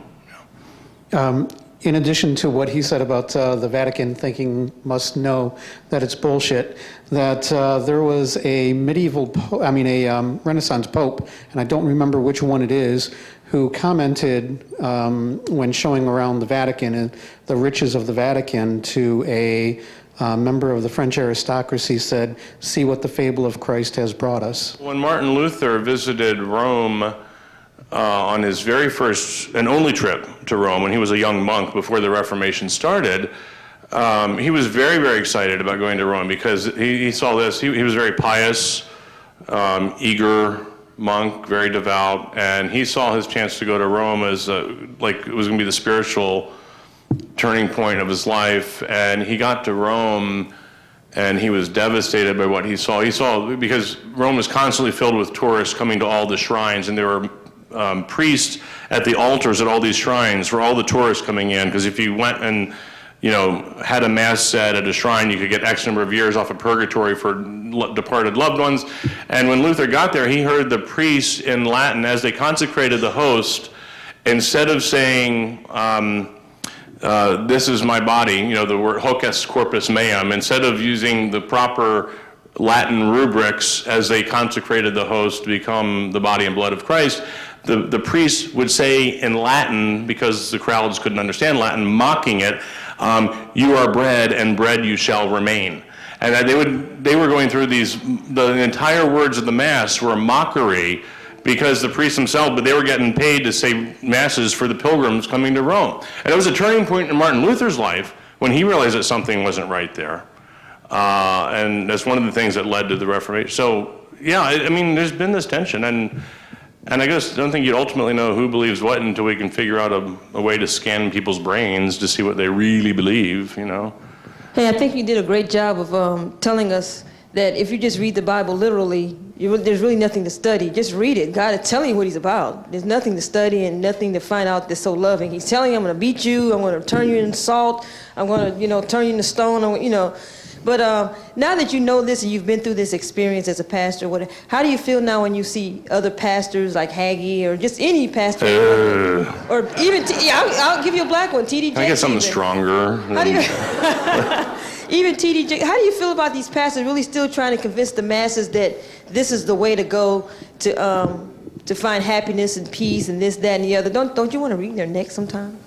In addition to what he said about the Vatican thinking must know that it's bullshit, that there was a Renaissance pope, and I don't remember which one it is, who commented when showing around the Vatican and the riches of the Vatican to a member of the French aristocracy, said, "See what the fable of Christ has brought us." When Martin Luther visited Rome on his very first and only trip to Rome, when he was a young monk before the Reformation started, he was very, very excited about going to Rome because he saw this. He was very pious, eager monk, very devout, and he saw his chance to go to Rome as like it was going to be the spiritual turning point of his life. And he got to Rome and he was devastated by what he saw. He saw, because Rome was constantly filled with tourists coming to all the shrines, and there were priests at the altars at all these shrines for all the tourists coming in, because if you went and had a mass said at a shrine, you could get X number of years off of purgatory for departed loved ones. And when Luther got there, he heard the priests in Latin, as they consecrated the host, instead of saying, this is my body, the word hoc est corpus meum, instead of using the proper Latin rubrics as they consecrated the host to become the body and blood of Christ, the priests would say in Latin, because the crowds couldn't understand Latin, mocking it, you are bread, and bread you shall remain. And that they were going through the entire words of the Mass were a mockery, because the priests themselves, but they were getting paid to say masses for the pilgrims coming to Rome. And it was a turning point in Martin Luther's life when he realized that something wasn't right there. And that's one of the things that led to the Reformation. So, yeah, I mean, there's been this tension, and I guess I don't think you'd ultimately know who believes what until we can figure out a way to scan people's brains to see what they really believe, Hey, I think you did a great job of telling us that if you just read the Bible literally, there's really nothing to study. Just read it. God is telling you what he's about. There's nothing to study and nothing to find out that's so loving. He's telling you, I'm going to beat you. I'm going to turn you into salt. I'm going to, turn you into stone. But now that you know this and you've been through this experience as a pastor, how do you feel now when you see other pastors like Hagee or just any pastor? Or even, I'll give you a black one, T.D. Jakes. I get something stronger. How do you, even T.D. Jakes, how do you feel about these pastors really still trying to convince the masses that this is the way to go to find happiness and peace and this, that, and the other? Don't you want to wring their neck sometime?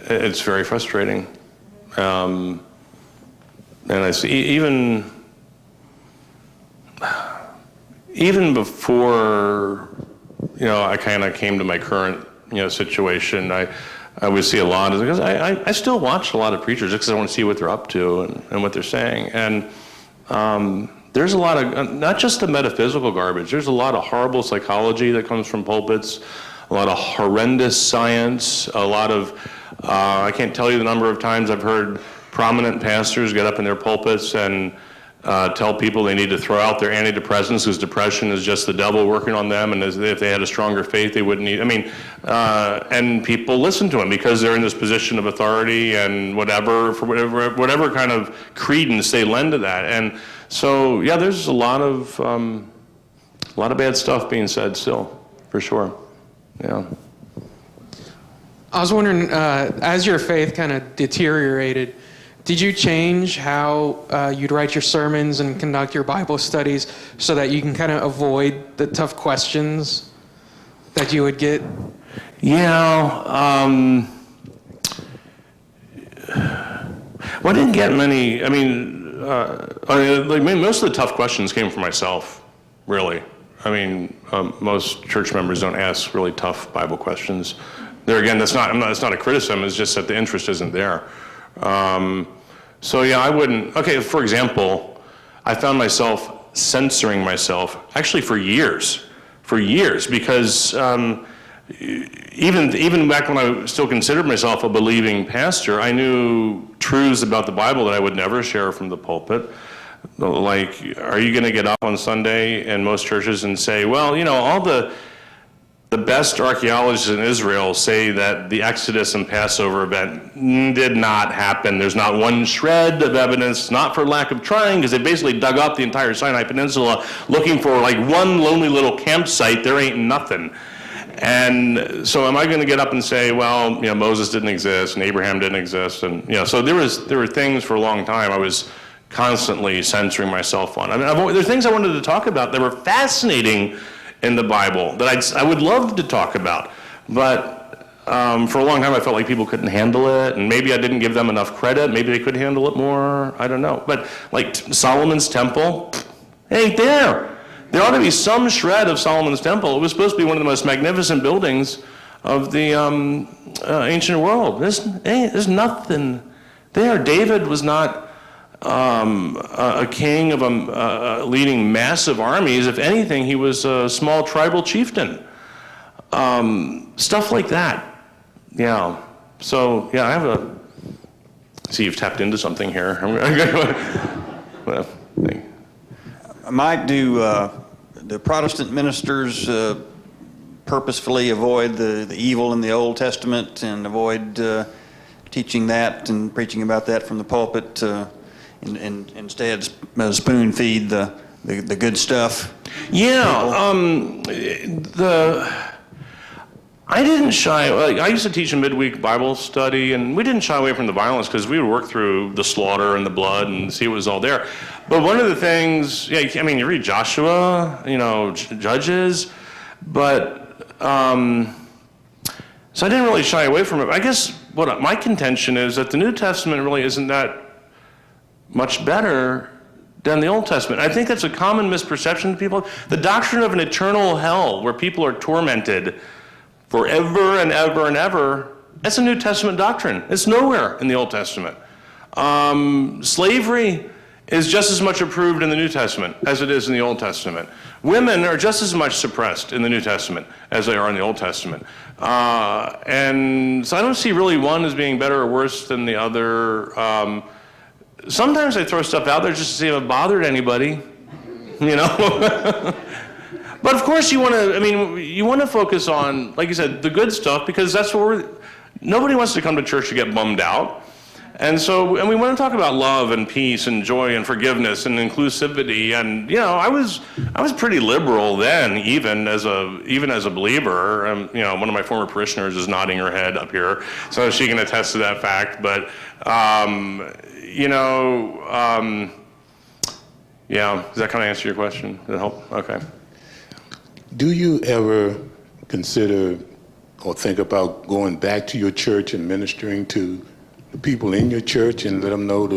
It's very frustrating. And I see, even before, I kind of came to my current, situation, I would see a lot of, because I still watch a lot of preachers just because I want to see what they're up to and what they're saying. And there's a lot of, not just the metaphysical garbage, there's a lot of horrible psychology that comes from pulpits, a lot of horrendous science, a lot of, I can't tell you the number of times I've heard prominent pastors get up in their pulpits and tell people they need to throw out their antidepressants because depression is just the devil working on them, and if they had a stronger faith, they wouldn't need, and people listen to them because they're in this position of authority and whatever kind of credence they lend to that. And so, yeah, there's a lot of bad stuff being said still, for sure. Yeah. I was wondering, as your faith kind of deteriorated, did you change how you'd write your sermons and conduct your Bible studies so that you can kind of avoid the tough questions that you would get? Yeah. Well, I didn't get many. Most of the tough questions came from myself, really. Most church members don't ask really tough Bible questions. There again, it's not a criticism. It's just that the interest isn't there. So yeah, I wouldn't. Okay, for example, I found myself censoring myself actually for years, because even back when I still considered myself a believing pastor, I knew truths about the Bible that I would never share from the pulpit. Like, are you going to get up on Sunday in most churches and say, well, all the best archaeologists in Israel say that the Exodus and Passover event did not happen. There's not one shred of evidence, not for lack of trying, because they basically dug up the entire Sinai Peninsula looking for like one lonely little campsite. There ain't nothing. And so am I going to get up and say, well, Moses didn't exist and Abraham didn't exist? And, so there were things for a long time I was constantly censoring myself on. I mean, there's things I wanted to talk about that were fascinating in the Bible that I would love to talk about, but for a long time I felt like people couldn't handle it, and maybe I didn't give them enough credit. Maybe they could handle it more. I don't know. But like Solomon's temple, it ain't there. There ought to be some shred of Solomon's temple. It was supposed to be one of the most magnificent buildings of the ancient world. There's nothing there. David was not a king of leading massive armies. If anything, he was a small tribal chieftain. Stuff like that. Yeah. So, yeah, I have see, you've tapped into something here. Mike, do the Protestant ministers purposefully avoid the evil in the Old Testament and avoid teaching that and preaching about that from the pulpit, and instead spoon feed the good stuff? Yeah, I didn't shy. I used to teach a midweek Bible study, and we didn't shy away from the violence because we would work through the slaughter and the blood and see what was all there. But one of the things, yeah, I mean, you read Joshua, Judges, but so I didn't really shy away from it. I guess what my contention is that the New Testament really isn't that much better than the Old Testament. I think that's a common misperception to people. The doctrine of an eternal hell where people are tormented forever and ever and ever, that's a New Testament doctrine. It's nowhere in the Old Testament. Slavery is just as much approved in the New Testament as it is in the Old Testament. Women are just as much suppressed in the New Testament as they are in the Old Testament. And so I don't see really one as being better or worse than the other. Sometimes I throw stuff out there just to see if it bothered anybody, But of course you want to focus on, like you said, the good stuff, because that's where nobody wants to come to church to get bummed out. And we want to talk about love and peace and joy and forgiveness and inclusivity. And I was pretty liberal then, even as a believer. One of my former parishioners is nodding her head up here, so she can attest to that fact. But yeah, does that kind of answer your question? Does that help? Okay. Do you ever consider or think about going back to your church and ministering to the people in your church and let them know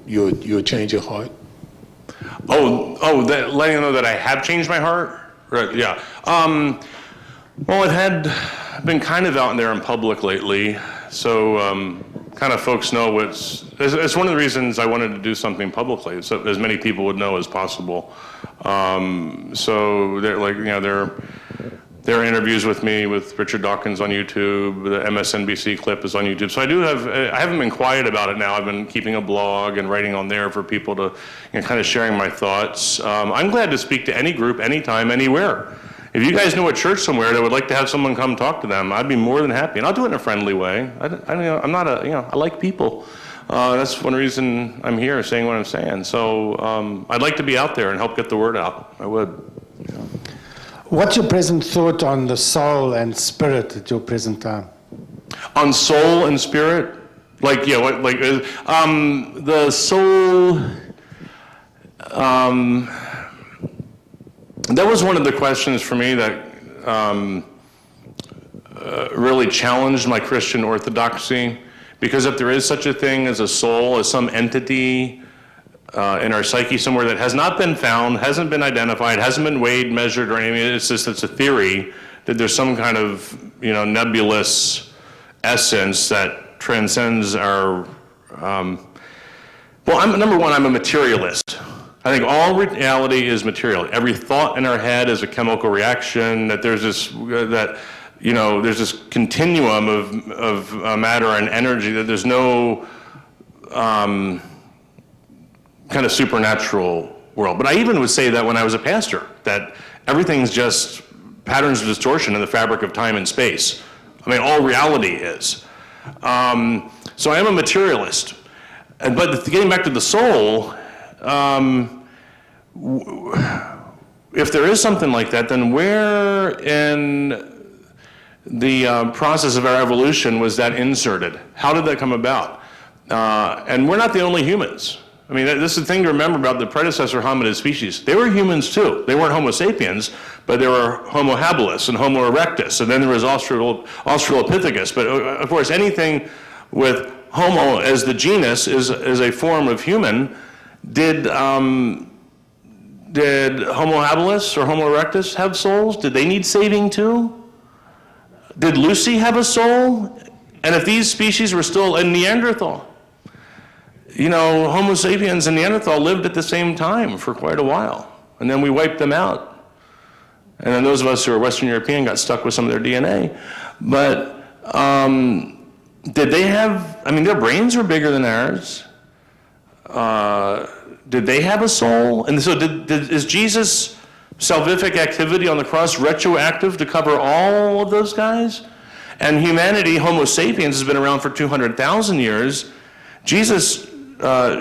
your change of heart? Letting them know that I have changed my heart? Right, yeah. Well, it had been kind of out there in public lately, so kind of folks know it's one of the reasons I wanted to do something publicly, so as many people would know as possible. So there are interviews with me with Richard Dawkins on YouTube. The MSNBC clip is on YouTube. So I haven't been quiet about it now. I've been keeping a blog and writing on there for people to, kind of sharing my thoughts. I'm glad to speak to any group, anytime, anywhere. If you guys know a church somewhere that would like to have someone come talk to them, I'd be more than happy. And I'll do it in a friendly way. I like people. That's one reason I'm here saying what I'm saying. So I'd like to be out there and help get the word out. I would. Yeah. What's your present thought on the soul and spirit at your present time? On soul and spirit? The soul, that was one of the questions for me that really challenged my Christian orthodoxy, because if there is such a thing as a soul, as some entity in our psyche somewhere that has not been found, hasn't been identified, hasn't been weighed, measured, or anything, it's a theory that there's some kind of nebulous essence that transcends our, number one, I'm a materialist. I think all reality is material. Every thought in our head is a chemical reaction, that there's this, there's this continuum of matter and energy, that there's no kind of supernatural world. But I even would say that when I was a pastor, that everything's just patterns of distortion in the fabric of time and space. I mean, all reality is. So I am a materialist. But getting back to the soul, if there is something like that, then where in the process of our evolution was that inserted? How did that come about? And we're not the only humans. I mean, this is the thing to remember about the predecessor hominid species. They were humans too. They weren't Homo sapiens, but they were Homo habilis and Homo erectus, and then there was Australopithecus. But of course, anything with Homo as the genus is a form of human. Did Homo habilis or Homo erectus have souls? Did they need saving too? Did Lucy have a soul? And if these species were still in Neanderthal, you know, Homo sapiens and Neanderthal lived at the same time for quite a while, and then we wiped them out. And then those of us who are Western European got stuck with some of their DNA. But did they have, I mean, their brains were bigger than ours. Did they have a soul? And so is Jesus' salvific activity on the cross retroactive to cover all of those guys? And humanity, Homo sapiens, has been around for 200,000 years. Jesus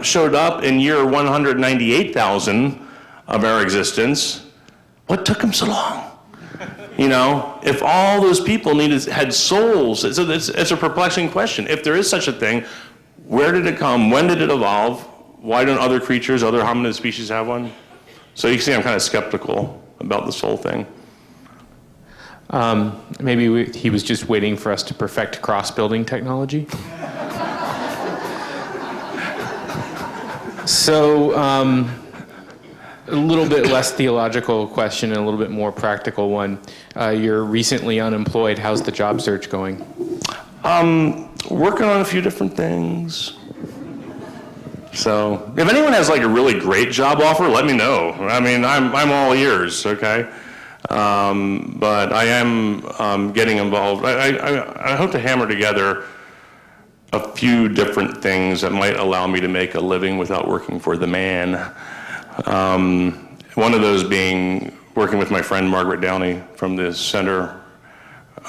showed up in year 198,000 of our existence. What took him so long? You know, if all those people had souls, so it's a perplexing question. If there is such a thing, where did it come? When did it evolve? Why don't other creatures, other hominid species have one? So you can see I'm kind of skeptical about this whole thing. Maybe he was just waiting for us to perfect cross-building technology. So, a little bit less theological question and a little bit more practical one. You're recently unemployed. How's the job search going? Working on a few different things. So, if anyone has like a really great job offer, let me know. I mean, I'm all ears, okay? But I am getting involved. I hope to hammer together a few different things that might allow me to make a living without working for the man. One of those being working with my friend Margaret Downey from the Center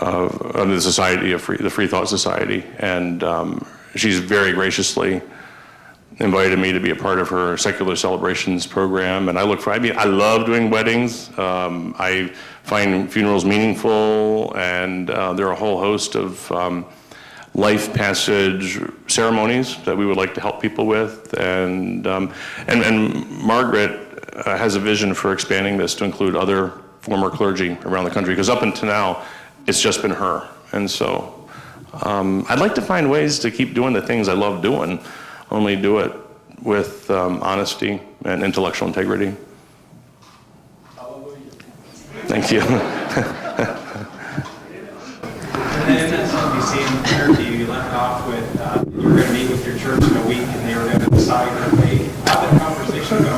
of the Society of the Freethought Society, and she's very graciously invited me to be a part of her secular celebrations program, and I love doing weddings. I find funerals meaningful, and there are a whole host of life passage ceremonies that we would like to help people with, and Margaret has a vision for expanding this to include other former clergy around the country, because up until now, it's just been her. And so I'd like to find ways to keep doing the things I love doing, only do it with honesty and intellectual integrity. Thank you. And then MSNBC interview, you left off with you were going to meet with your church in a week, and they were going to decide their fate. How did the conversation go?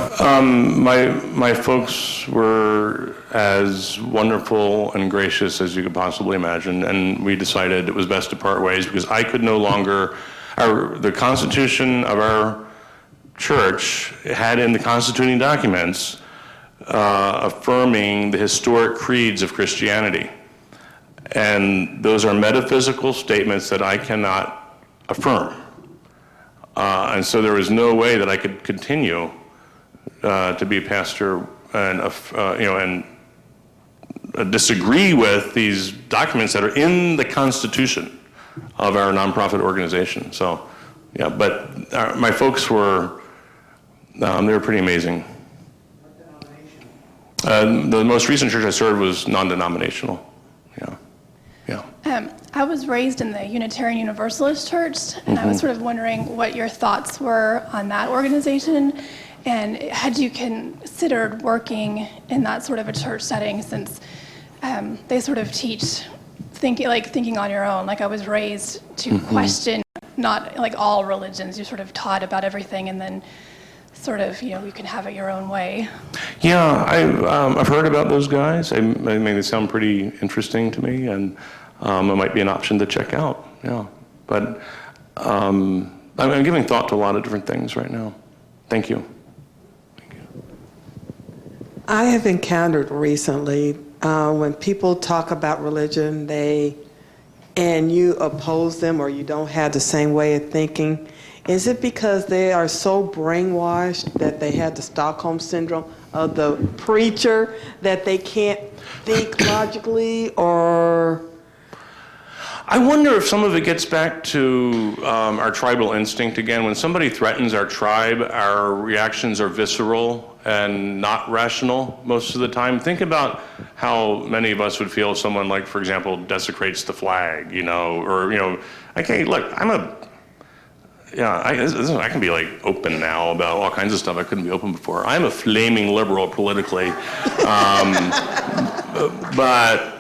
My folks were as wonderful and gracious as you could possibly imagine, and we decided it was best to part ways because I could no longer. The Constitution of our church had in the constituting documents affirming the historic creeds of Christianity. And those are metaphysical statements that I cannot affirm. And so there was no way that I could continue to be a pastor and disagree with these documents that are in the Constitution of our nonprofit organization. So, yeah, but my folks were, they were pretty amazing. The most recent church I served was non-denominational. I was raised in the Unitarian Universalist Church, and I was sort of wondering what your thoughts were on that organization, and had you considered working in that sort of a church setting, since they sort of teach thinking on your own. Like I was raised to question not like all religions. You're sort of taught about everything, and then sort of, you can have it your own way. Yeah, I've heard about those guys. I mean, they sound pretty interesting to me, and it might be an option to check out. Yeah, but I'm giving thought to a lot of different things right now. Thank you. I have encountered recently when people talk about religion, and you oppose them or you don't have the same way of thinking. Is it because they are so brainwashed that they have the Stockholm syndrome of the preacher that they can't think logically, or? I wonder if some of it gets back to our tribal instinct again. When somebody threatens our tribe, our reactions are visceral and not rational most of the time. Think about how many of us would feel if someone, like, for example, desecrates the flag, or, okay, look, I can be like open now about all kinds of stuff I couldn't be open before. I'm a flaming liberal politically, but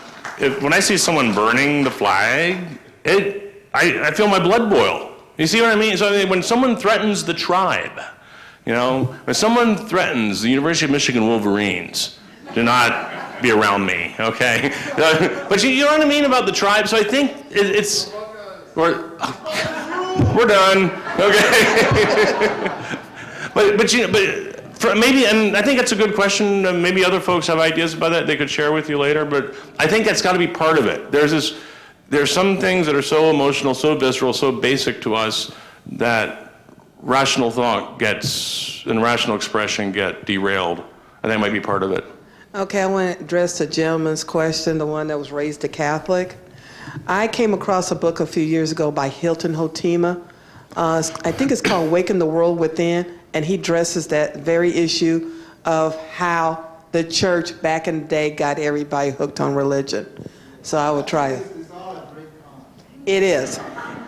when I see someone burning the flag, I feel my blood boil. You see what I mean? So when someone threatens the tribe, when someone threatens the University of Michigan Wolverines, do not be around me, okay? But you know what I mean about the tribe? So I think we're done, okay? Maybe, and I think that's a good question. Maybe other folks have ideas about that they could share with you later. But I think that's got to be part of it. There's some things that are so emotional, so visceral, so basic to us that rational thought and rational expression get derailed. I think that might be part of it. Okay, I want to address the gentleman's question, the one that was raised a Catholic. I came across a book a few years ago by Hilton Hotima. I think it's called Waking the World Within, and he addresses that very issue of how the church back in the day got everybody hooked on religion. So I would try it. It is.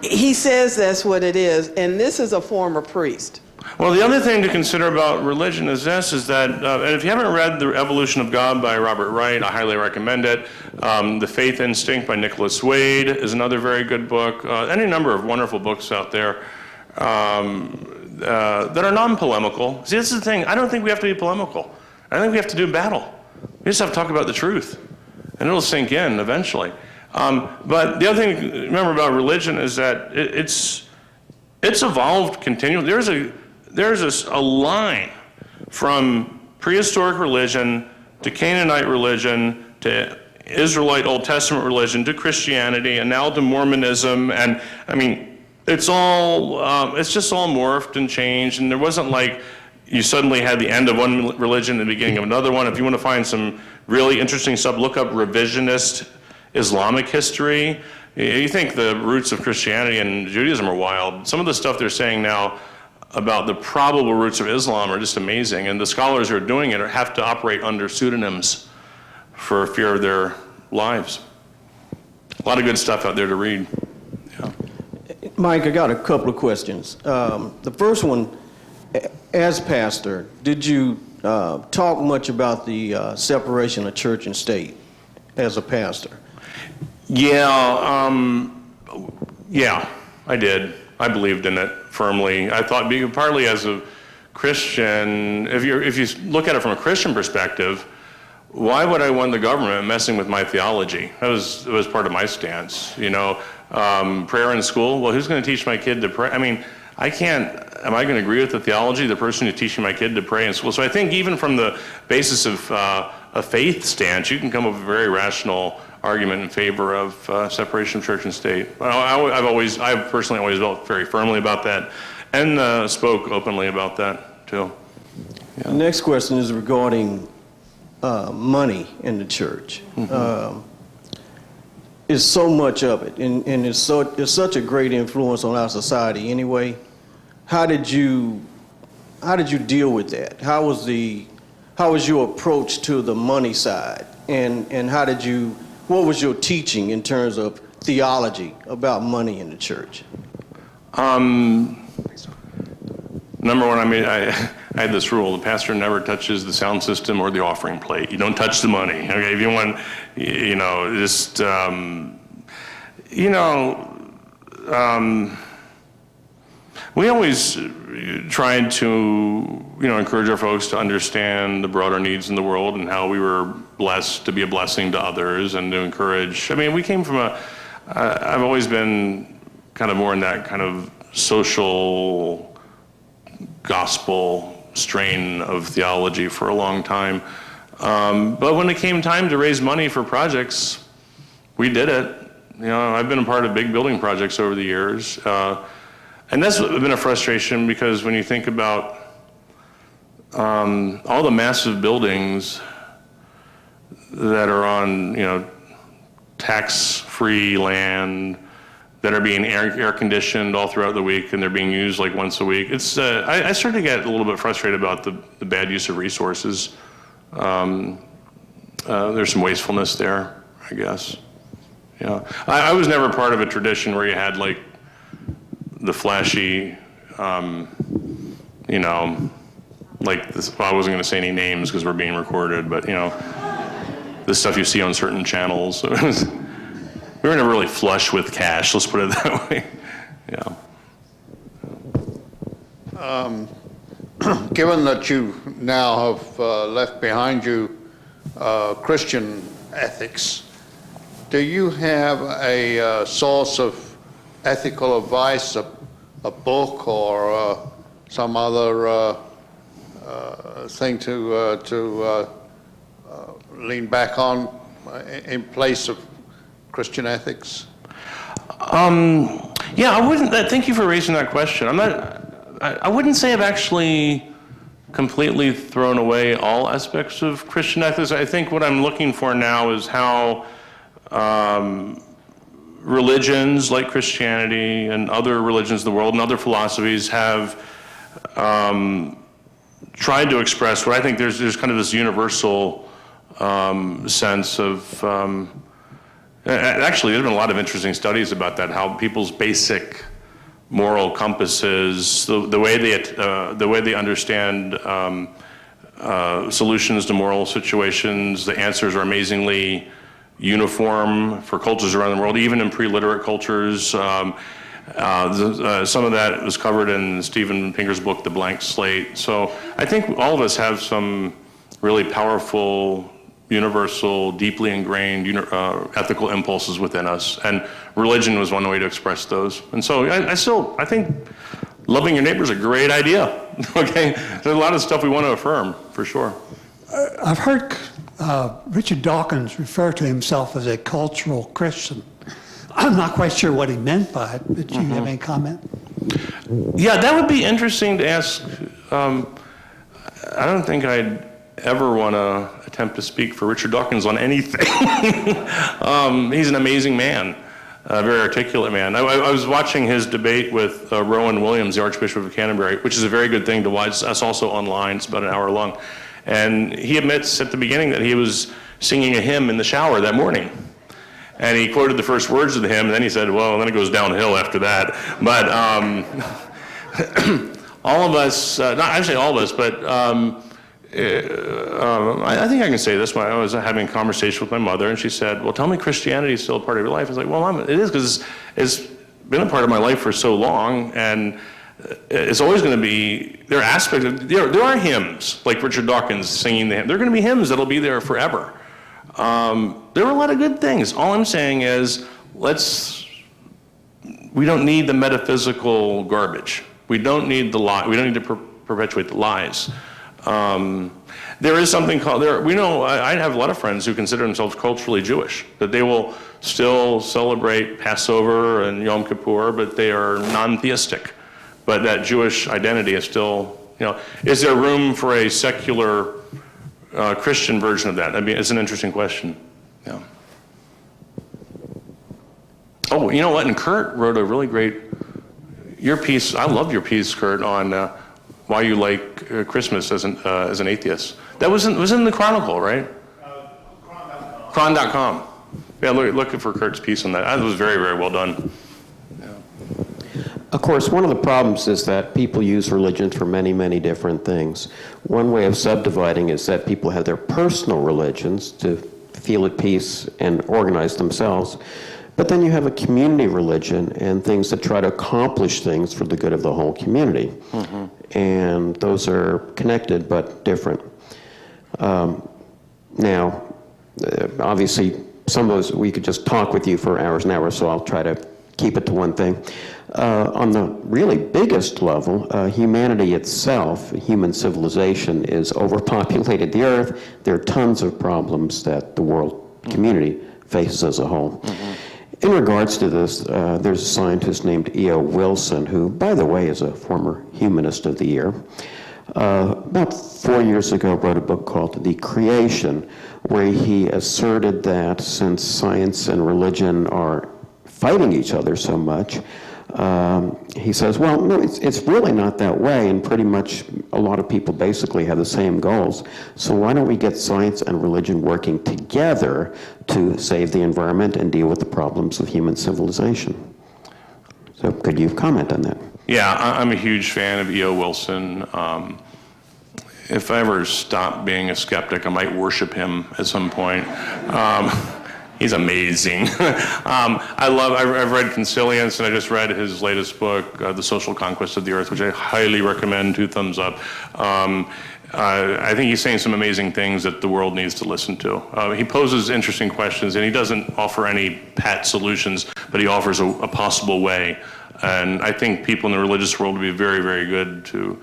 He says that's what it is, and this is a former priest. Well, the other thing to consider about religion is that, and if you haven't read The Evolution of God by Robert Wright, I highly recommend it. The Faith Instinct by Nicholas Wade is another very good book. Any number of wonderful books out there that are non-polemical. See, this is the thing. I don't think we have to be polemical. I think we have to do battle. We just have to talk about the truth, and it'll sink in eventually. But the other thing to remember about religion is that it's evolved continually. There's a line from prehistoric religion to Canaanite religion to Israelite Old Testament religion to Christianity and now to Mormonism, and I mean it's just all morphed and changed, and there wasn't like you suddenly had the end of one religion and the beginning of another one. If you want to find some really interesting stuff, look up revisionist Islamic history. You think the roots of Christianity and Judaism are wild. Some of the stuff they're saying now about the probable roots of Islam are just amazing, and the scholars who are doing it have to operate under pseudonyms for fear of their lives. A lot of good stuff out there to read. Yeah. Mike, I got a couple of questions. The first one, as pastor, did you talk much about the separation of church and state as a pastor? Yeah, I did. I believed in it firmly. I thought, partly as a Christian, if you look at it from a Christian perspective, why would I want the government messing with my theology? It was part of my stance. Prayer in school. Well, who's going to teach my kid to pray? I mean, I can't. Am I going to agree with the theology, the person who's teaching my kid to pray in school? So I think even from the basis of a faith stance, you can come up with a very rational argument in favor of separation of church and state. I've personally always felt very firmly about that, and spoke openly about that too. Yeah. The next question is regarding money in the church. Mm-hmm. It's so much of it, and it's such a great influence on our society anyway. How did you deal with that? How was your approach to the money side, and what was your teaching in terms of theology about money in the church? Number one, I had this rule: the pastor never touches the sound system or the offering plate. You don't touch the money. Okay, if you want, we always tried to, encourage our folks to understand the broader needs in the world and how we were blessed to be a blessing to others and to encourage. I mean, we came from I've always been kind of more in that kind of social gospel strain of theology for a long time. But when it came time to raise money for projects, we did it. I've been a part of big building projects over the years. And that's been a frustration, because when you think about all the massive buildings that are on, tax-free land, that are being air conditioned all throughout the week, and they're being used like once a week. It's I start to get a little bit frustrated about the bad use of resources. There's some wastefulness there, I guess. Yeah, I was never part of a tradition where you had like the flashy, you know, like this. Well, I wasn't going to say any names because we're being recorded, but you know, the stuff you see on certain channels. So we were never really flush with cash. Let's put it that way. Yeah. Given that you now have left behind you Christian ethics, do you have a source of ethical advice, a book or some other thing to lean back on in place of Christian ethics? Yeah, I wouldn't. Thank you for raising that question. I wouldn't say I've actually completely thrown away all aspects of Christian ethics. I think what I'm looking for now is how religions like Christianity and other religions in the world and other philosophies have tried to express what I think there's kind of this universal sense of, actually there's been a lot of interesting studies about that, how people's basic moral compasses, the way they understand solutions to moral situations, the answers are amazingly uniform for cultures around the world, even in pre-literate cultures. Some of that was covered in Steven Pinker's book, The Blank Slate. So I think all of us have some really powerful, universal, deeply ingrained ethical impulses within us. And religion was one way to express those. And so I think loving your neighbor is a great idea. Okay, there's a lot of stuff we want to affirm, for sure. I've heard Richard Dawkins refer to himself as a cultural Christian. I'm not quite sure what he meant by it, but do you have any comment? Yeah, that would be interesting to ask. I don't think I'd ever want to attempt to speak for Richard Dawkins on anything. He's an amazing man, a very articulate man. I was watching his debate with Rowan Williams, the Archbishop of Canterbury, which is a very good thing to watch. That's also online. It's about an hour long. And he admits at the beginning that he was singing a hymn in the shower that morning. And he quoted the first words of the hymn, and then he said, well, then it goes downhill after that. But all of us, not actually all of us, but I think I can say this. When I was having a conversation with my mother, and she said, well, tell me Christianity is still a part of your life. I was like, well, it is, because it's been a part of my life for so long, and it's always going to be, there are aspects of, there are hymns, like Richard Dawkins singing the hymn. There are going to be hymns that'll be there forever. There are a lot of good things. All I'm saying is, we don't need the metaphysical garbage. We don't need the lie. We don't need to perpetuate the lies. There is something called, I have a lot of friends who consider themselves culturally Jewish, that they will still celebrate Passover and Yom Kippur, but they are non-theistic. But that Jewish identity is still, is there room for a secular Christian version of that? I mean, it's an interesting question. Yeah. Oh, you know what? And Kurt wrote a really great, your piece, I loved your piece, Kurt, on why you like Christmas as an atheist. That was in the Chronicle, right? Chron.com. Yeah, look for Kurt's piece on that. That was very, very well done. Of course, one of the problems is that people use religion for many, many different things. One way of subdividing is that people have their personal religions to feel at peace and organize themselves. But then you have a community religion and things that try to accomplish things for the good of the whole community. Mm-hmm. And those are connected but different. Now, obviously, some of those, we could just talk with you for hours and hours, so I'll try to keep it to one thing. On the really biggest level, humanity itself, human civilization, is overpopulated the earth. There are tons of problems that the world community faces as a whole. Mm-hmm. In regards to this, there's a scientist named E.O. Wilson, who, by the way, is a former Humanist of the Year. About 4 years ago, wrote a book called The Creation, where he asserted that since science and religion are fighting each other so much, he says, well, no, it's really not that way, and pretty much a lot of people basically have the same goals. So why don't we get science and religion working together to save the environment and deal with the problems of human civilization? So could you comment on that? Yeah, I'm a huge fan of E.O. Wilson. If I ever stop being a skeptic, I might worship him at some point. He's amazing. I've read Consilience, and I just read his latest book, The Social Conquest of the Earth, which I highly recommend, 2 thumbs up. I think he's saying some amazing things that the world needs to listen to. He poses interesting questions, and he doesn't offer any pat solutions, but he offers a possible way. And I think people in the religious world would be very, very good to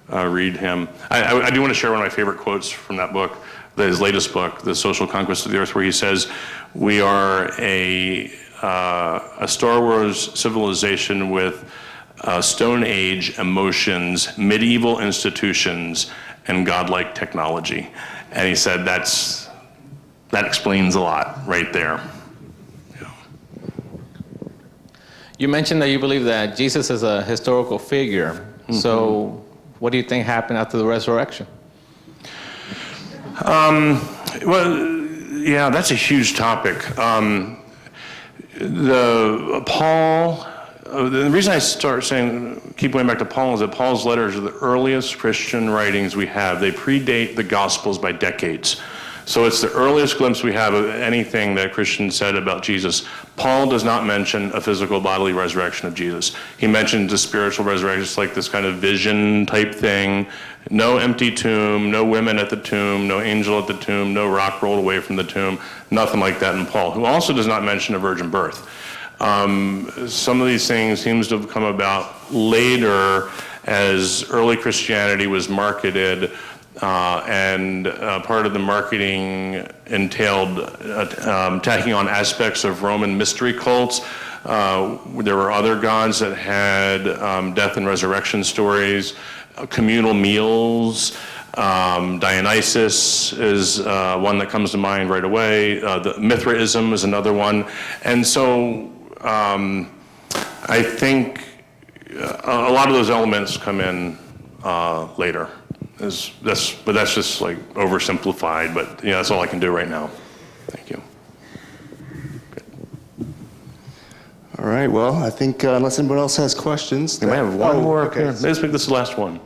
read him. I do want to share one of my favorite quotes from that book, his latest book, The Social Conquest of the Earth, where he says, we are a Star Wars civilization with Stone Age emotions, medieval institutions, and godlike technology. And he said that explains a lot right there. You mentioned that you believe that Jesus is a historical figure. Mm-hmm. So what do you think happened after the resurrection? Well, yeah, that's a huge topic. The reason I keep going back to Paul is that Paul's letters are the earliest Christian writings we have. They predate the Gospels by decades. So it's the earliest glimpse we have of anything that Christians said about Jesus. Paul does not mention a physical bodily resurrection of Jesus. He mentions a spiritual resurrection, just like this kind of vision type thing. No empty tomb, no women at the tomb, no angel at the tomb, no rock rolled away from the tomb, nothing like that in Paul, who also does not mention a virgin birth. Some of these things seems to have come about later as early Christianity was marketed, and part of the marketing entailed tacking on aspects of Roman mystery cults. There were other gods that had death and resurrection stories, communal meals. Dionysus is one that comes to mind right away. The Mithraism is another one. And so I think a lot of those elements come in later. But that's just like oversimplified, but that's all I can do right now. Thank you. All right, well, I think unless anyone else has questions. We might have one more. Okay. Let's make this the last one.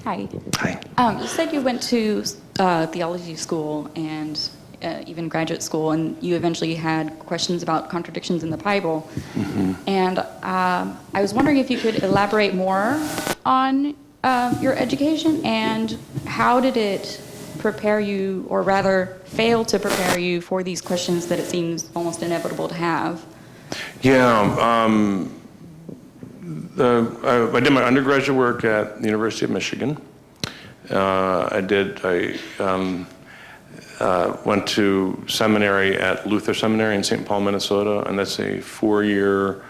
Hi. Hi. You said you went to theology school and even graduate school, and you eventually had questions about contradictions in the Bible. Mm-hmm. And I was wondering if you could elaborate more on your education, and how did it prepare you, or rather fail to prepare you for these questions that it seems almost inevitable to have? Yeah. I did my undergraduate work at the University of Michigan. I went to seminary at Lutheran Seminary in St. Paul, Minnesota, and that's a 4-year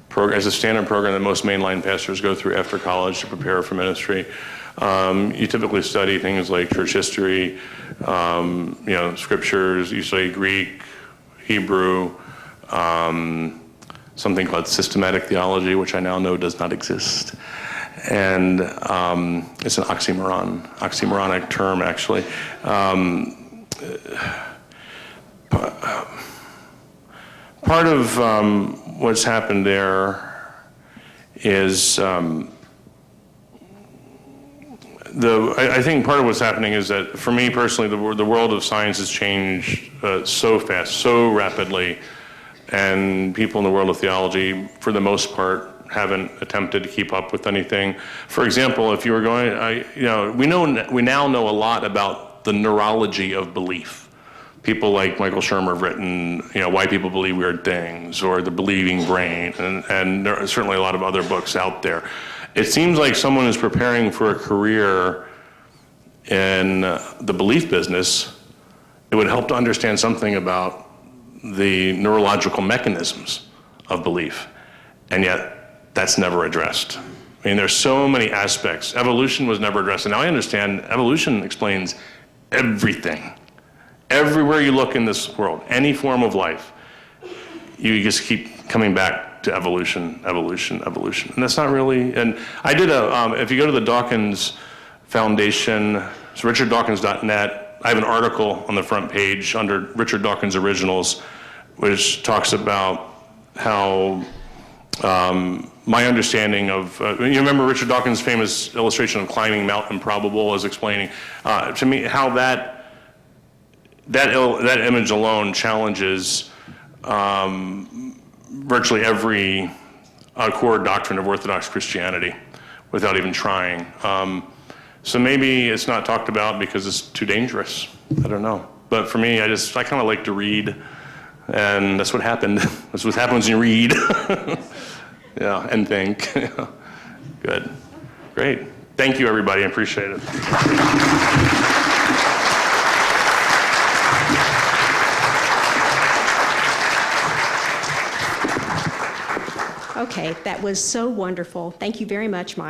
program. It's a standard program that most mainline pastors go through after college to prepare for ministry. You typically study things like church history, scriptures. You study Greek, Hebrew, something called systematic theology, which I now know does not exist. And it's an oxymoronic term, actually. Part of what's happened there is I think part of what's happening is that, for me personally, the world of science has changed so fast, so rapidly, and people in the world of theology, for the most part, haven't attempted to keep up with anything. For example, if you were going, we now know a lot about the neurology of belief. People like Michael Shermer have written, Why People Believe Weird Things, or The Believing Brain, and there are certainly a lot of other books out there. It seems like someone is preparing for a career in the belief business. It would help to understand something about the neurological mechanisms of belief, and yet that's never addressed. I mean, there's so many aspects. Evolution was never addressed, and now I understand evolution explains everything. everywhere you look in this world, any form of life, you just keep coming back to evolution, evolution, evolution. And that's not really, and I did if you go to the Dawkins Foundation, it's richarddawkins.net, I have an article on the front page under Richard Dawkins Originals, which talks about how my understanding of, you remember Richard Dawkins' famous illustration of climbing Mount Improbable as explaining, to me, how that image alone challenges virtually every core doctrine of Orthodox Christianity without even trying. So maybe it's not talked about because it's too dangerous. I don't know. But for me, I kind of like to read, and that's what happened. That's what happens when you read. Yeah, and think. Good. Great. Thank you, everybody. I appreciate it. Okay, that was so wonderful. Thank you very much, Mike.